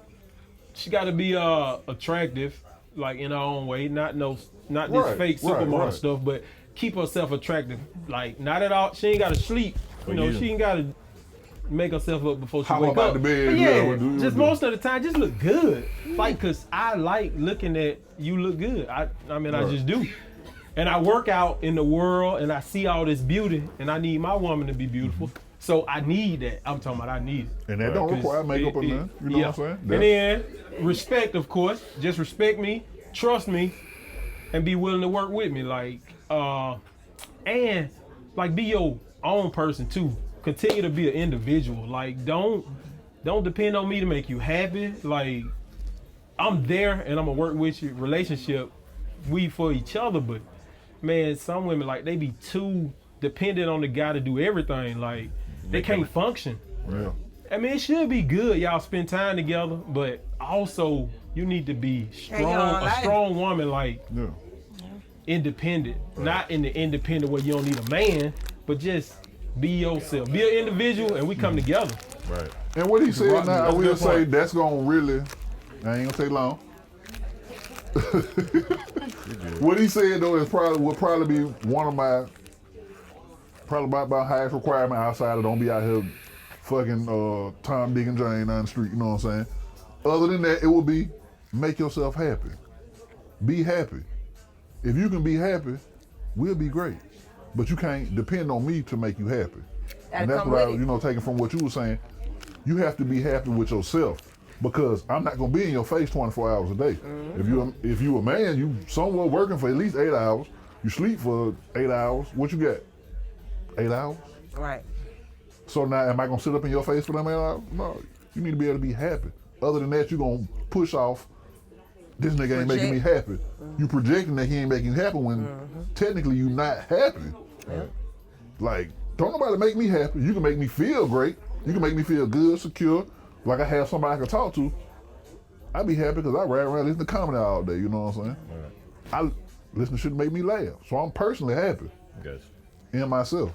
She got to be attractive, like in her own way. Not this Right, fake right, supermodel right. stuff, but keep herself attractive. Like not at all. She ain't got to sleep. For You know, you. she ain't got to make herself up before she Hop wake up out up. the bed, But yeah, yeah, what do you just do? most of the time, just look good. Like, cause I like looking at you look good. I mean, I Right. just do. And I work out in the world, and I see all this beauty, and I need my woman to be beautiful. So I need that. I'm talking about I need it. And that don't 'Cause require makeup or nothing. You know yeah. what I'm saying? And then respect, of course. Just respect me, trust me, and be willing to work with me. Like, and like be your own person too. Continue to be an individual. Like, don't depend on me to make you happy. Like, I'm there and I'm gonna work with you. Relationship, we for each other. But man, some women like they be too dependent on the guy to do everything. Like, they can't function. Yeah. I mean, it should be good. Y'all spend time together, but also you need to be strong. A strong woman, like independent, not in the independent where you don't need a man, but just be yourself. Be an individual, and we come together. Right. And what he said now, I will say that's gonna really, I ain't gonna take long. What he said though is probably be one of my about highest requirement outside of don't be out here fucking Tom, Dick, and Jane on the street, you know what I'm saying? Other than that, it will be make yourself happy. Be happy. If you can be happy, we'll be great. But you can't depend on me to make you happy. And that's what I, taking from what you were saying. You have to be happy with yourself because I'm not gonna be in your face 24 hours a day. Mm-hmm. If you a man, you somewhere working for at least 8 hours. You sleep for 8 hours. What you got? 8 hours? Right. So now, am I gonna sit up in your face for them 8 hours? No. You need to be able to be happy. Other than that, you're gonna push off. This nigga ain't making me happy. Mm-hmm. You projecting that he ain't making you happy when technically you not happy. Right. Like, don't nobody make me happy. You can make me feel great. You can make me feel good, secure, like I have somebody I can talk to. I be happy because I ride around listening to comedy all day, you know what I'm saying? Right. I listen to shit that make me laugh. So I'm personally happy. Gotcha. In myself.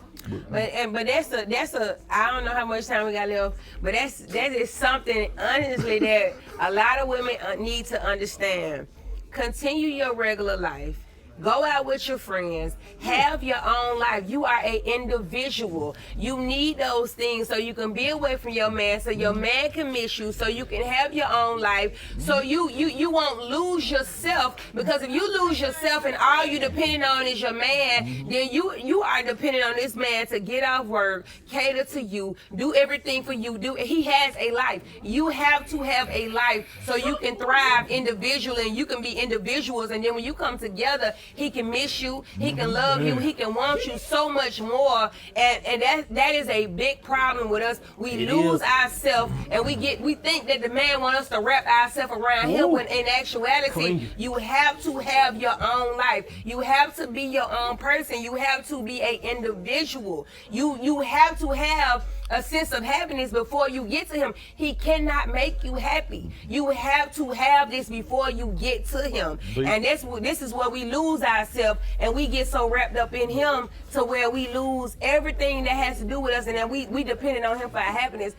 But that's a I don't know how much time we got left, but that is something honestly that a lot of women need to understand. Continue your regular life. Go out with your friends. Have your own life. You are an individual. You need those things so you can be away from your man, so your man can miss you, so you can have your own life, so you won't lose yourself. Because if you lose yourself and all you depending on is your man, then you are dependent on this man to get off work, cater to you, do everything for you. He has a life. You have to have a life so you can thrive individually and you can be individuals. And then when you come together, he can miss you, he can love you, he can want you so much more, and that is a big problem with us. We lose ourselves, and we think that the man wants us to wrap ourselves around him, when in actuality, you have to have your own life. You have to be your own person. You have to be an individual. You have to have a sense of happiness before you get to him. He cannot make you happy. You have to have this before you get to him. And this is where we lose ourselves, and we get so wrapped up in him to where we lose everything that has to do with us, and then we depending on him for our happiness.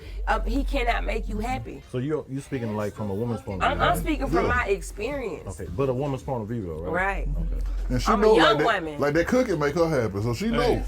He cannot make you happy. So you're speaking like from a woman's point of view. I'm speaking from my experience. Okay, but a woman's point of view though, right? Right. Okay. And she know like that cooking make her happy, so she knows.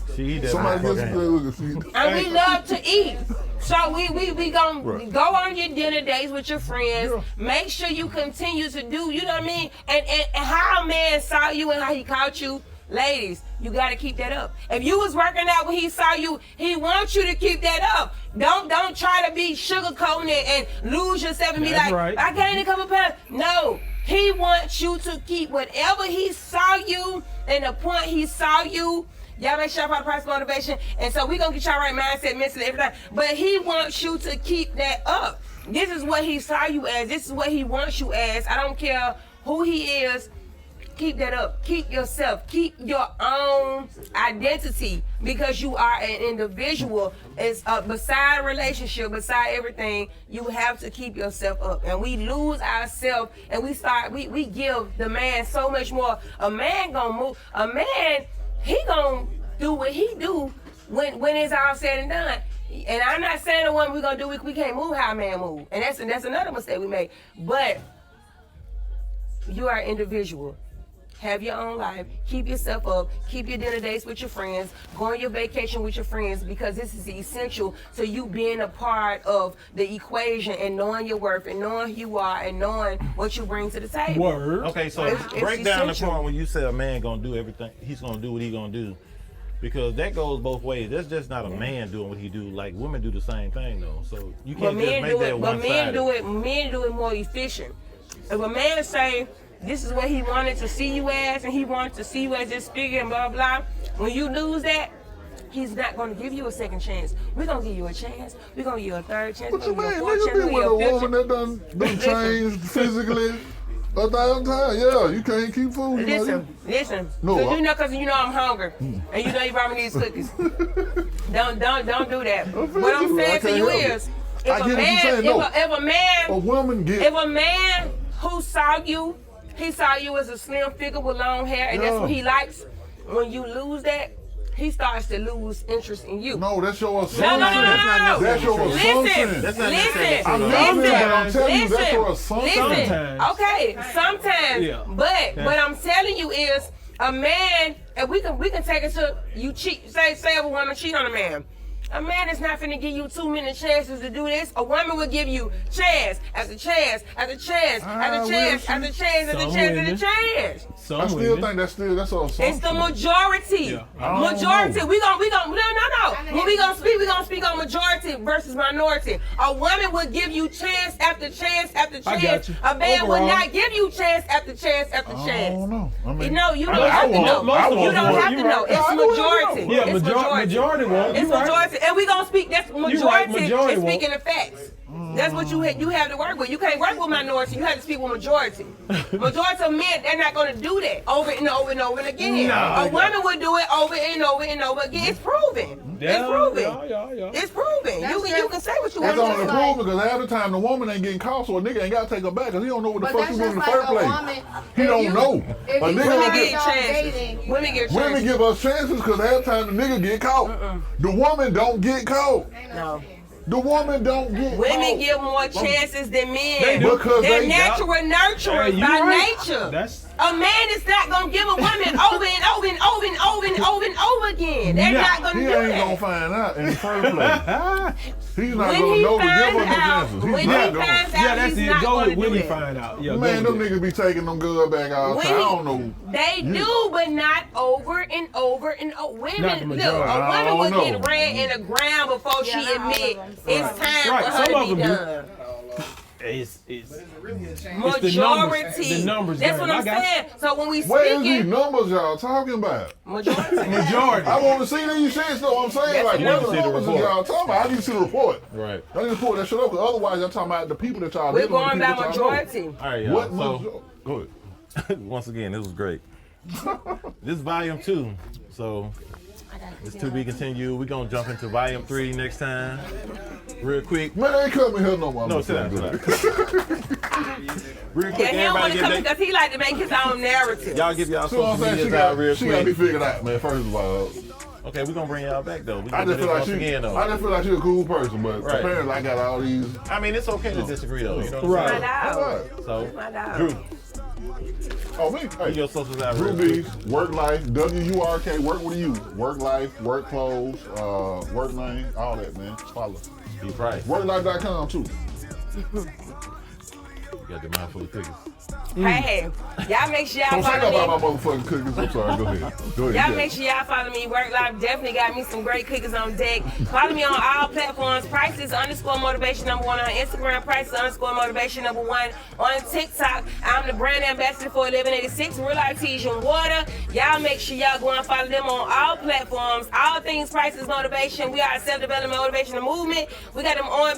Somebody gets and we love to eat. So we gonna go on your dinner dates with your friends. Yeah. Make sure you continue to do, you know what I mean? And how a man saw you and how he caught you, ladies, you gotta keep that up. If you was working out when he saw you, he wants you to keep that up. Don't try to be sugarcoating it and lose yourself and be like, I gained a couple pounds. No. He wants you to keep whatever he saw you and the point he saw you. Y'all make sure y'all follow the price motivation. And so we gonna get y'all right mindset, mentally, everything. But he wants you to keep that up. This is what he saw you as. This is what he wants you as. I don't care who he is. Keep that up. Keep yourself. Keep your own identity, because you are an individual. It's beside a relationship, beside everything, you have to keep yourself up. And we lose ourselves, and we give the man so much more. A man gonna move. A man, he gonna do what he do when it's all said and done. And I'm not saying the one we gonna do, we can't move how a man move. And that's another mistake we make. But you are an individual. Have your own life. Keep yourself up. Keep your dinner dates with your friends. Go on your vacation with your friends, because this is essential to you being a part of the equation and knowing your worth and knowing who you are and knowing what you bring to the table. Word. Okay, so break down the point when you say a man gonna do everything. He's gonna do what he gonna do, because that goes both ways. That's just not a man doing what he do. Like women do the same thing though. So you can't just make that one-sided. But men do it more efficient. If a man say, this is what he wanted to see you as, and he wanted to see you as this figure and blah, blah. When you lose that, he's not going to give you a second chance. We're going to give you a chance. We're going to give you a third chance. What you mean? Nigga, be with a woman that done changed physically 1,000 times. Yeah, you can't keep fooling. Listen. No, Because you know I'm hungry, and you know you brought me these cookies. Don't do that. What I'm saying to you is, if I a get what you're man, saying. No. if a man, A woman if get. a man who saw you, he saw you as a slim figure with long hair, and that's what he likes. When you lose that, he starts to lose interest in you. No, that's your assumption. No. That's your assumption. Listen, That's not necessarily true. I'm not listen, but I'm telling you, that's your listen, assumption. listen. Sometimes. Okay, sometimes. Yeah. But what I'm telling you is, a man, and we can take it to you cheat. Say if a woman cheat on a man. A man is not finna give you 2 minute chances to do this. A woman will give you chance after chance after chance after chance after chance after chance after chance. I still think that's your assumption. It's the majority. Yeah. Majority. We gon' no. When we gonna speak on majority versus minority. A woman will give you chance after chance after I got chance. you. A man Overall. will not give you chance after chance after I chance. don't know. I mean, No, you don't I have to won't. know. Most of You us don't won't. have to You know. right. It's I know. majority. Yeah, It's majority won't. It's You right. majority, and we gonna speak. That's right, majority. majority Is won't. speaking of facts. That's what you have to work with. You can't work with minority. You have to speak with majority. Majority of men, they're not gonna do that over and over and over and again. A woman would do it over and over and over again. It's proven. It's proven. Yeah. It's proven. You can say what you That's want only to the say. proof because half the time the woman ain't getting caught, so a nigga ain't got to take her back because he don't know what the But fuck that's he doing in just the like first a place. woman. He If don't you- know. if A you nigga Women don't get get. chances. dating. Women get Women chances. give us chances because half the time the nigga get caught. The woman don't get caught. No. The woman don't get Women caught. give more chances than men. They do. Because They're they- natural nurturers Hey, you by right. nature. That's A man is not gonna give a woman over and over and over and over and over and over again. They're Nah, not gonna He do ain't that. gonna find out in the first place. He's not When gonna he know to give her finds no out, chances. when He's he not gonna. finds yeah, out, that's he's it. not Go gonna with when do you that. find out. Yeah, Man, go them with niggas be taking them good back all the When time. I he- don't know. They do, but not over and over and over. Not the Women, look, majority. a I woman don't will know. get ran in the ground before Yeah, she not all of admit them. it's time Right, for some her to of be them do. done. It's But is it really a change? It's the numbers. Majority. The numbers That's game. what I I'm got you. saying. So when we Where is these speaking, numbers y'all talking about? majority. majority. I want to see these shits though. I'm saying That's like, the what numbers. the numbers is y'all talking about? I need to see the report. Right. I need to pull that shit up because otherwise I'm talking about the people that y'all We're dealing with, going the by people that y'all know. majority. All right, y'all. What So, majority? Go ahead. once again, this was great. This is volume 2. So, it's to be continued. We're going to jump into volume 3 next time. Real quick. Man, they ain't coming here no more. No, sit down. Real quick, Yeah, he don't want everybody to come get because he like to make his own narrative. Y'all give y'all See what I'm social saying? medias out real She got to be quick. figured out, man. First of all, Okay, we're going to bring y'all back, though. We're I going to just do feel this like once again, though. I just feel like she's a cool person, but Right. apparently I got all these. I mean, it's okay to disagree, though. You know what Right. I'm My saying? dog. So, My dog. Drew, Oh, me? give Hey, your socials out Drew real quick. B's, work life, WURK, work with you. Work life, work clothes, work name, all that, man. Follow. Be price. Worklife.com too. You got the mouthful of cookies. Hey, y'all make sure y'all Don't say follow nothing me. about my motherfucking cookies. I'm sorry. Go ahead. Go ahead. Y'all make sure y'all follow me. Work Life definitely got me some great cookies on deck. Follow me on all platforms. Prices_motivation #1 on Instagram. Prices_motivation #1 on TikTok. I'm the brand ambassador for 1186 Real Life Teas and Water. Y'all make sure y'all go and follow them on all platforms. All things Prices Motivation. We are a self-development motivational movement. We got them on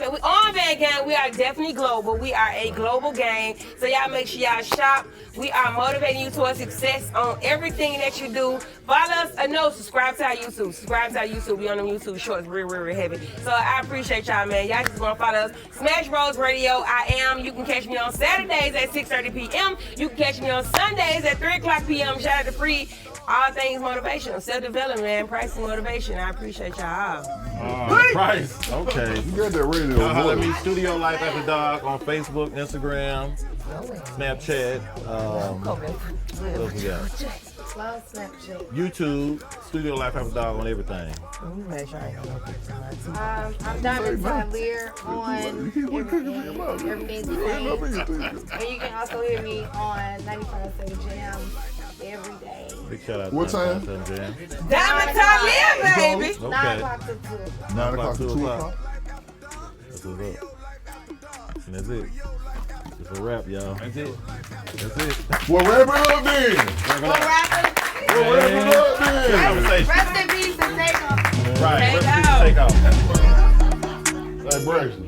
band gang. We are definitely global. We are a global gang. So y'all make sure y'all shop. We are motivating you towards success on everything that you do. Follow us. No, subscribe to our YouTube. Subscribe to our YouTube. We on them YouTube shorts real heavy. So I appreciate y'all, man. Y'all just gonna follow us. Smash Rose Radio. You can catch me on Saturdays at 6:30 p.m. You can catch me on Sundays at 3 o'clock p.m. Shout out to Free. All things motivational, self-development, man. Pricing motivation. I appreciate y'all. Price. Okay. You got that radio. Y'all holler at me, voice. Studio Life After Dark on Facebook, Instagram, Snapchat. What else we got? Love Snapchat. YouTube, Studio Life After Dark on everything. I'm Diamond Tyler on You keep putting cookies in your mouth. everything's You ain't up in the your same. teeth. And you can also hear me on 95.7 Jam every day. Big shout out What to time? Jam. Diamond Tyler, baby. Okay. 9 o'clock to 2. 9 o'clock to 2 2 o'clock. o'clock. That's what's up. And that's it. It's a wrap, y'all. That's it. That's it. Well, wrap it up then. Wrap it Well, up. rappers, Well, wrap it up then. Conversation. rest in peace and take off. Right. Take Let's out. take off. Hey, Braxton.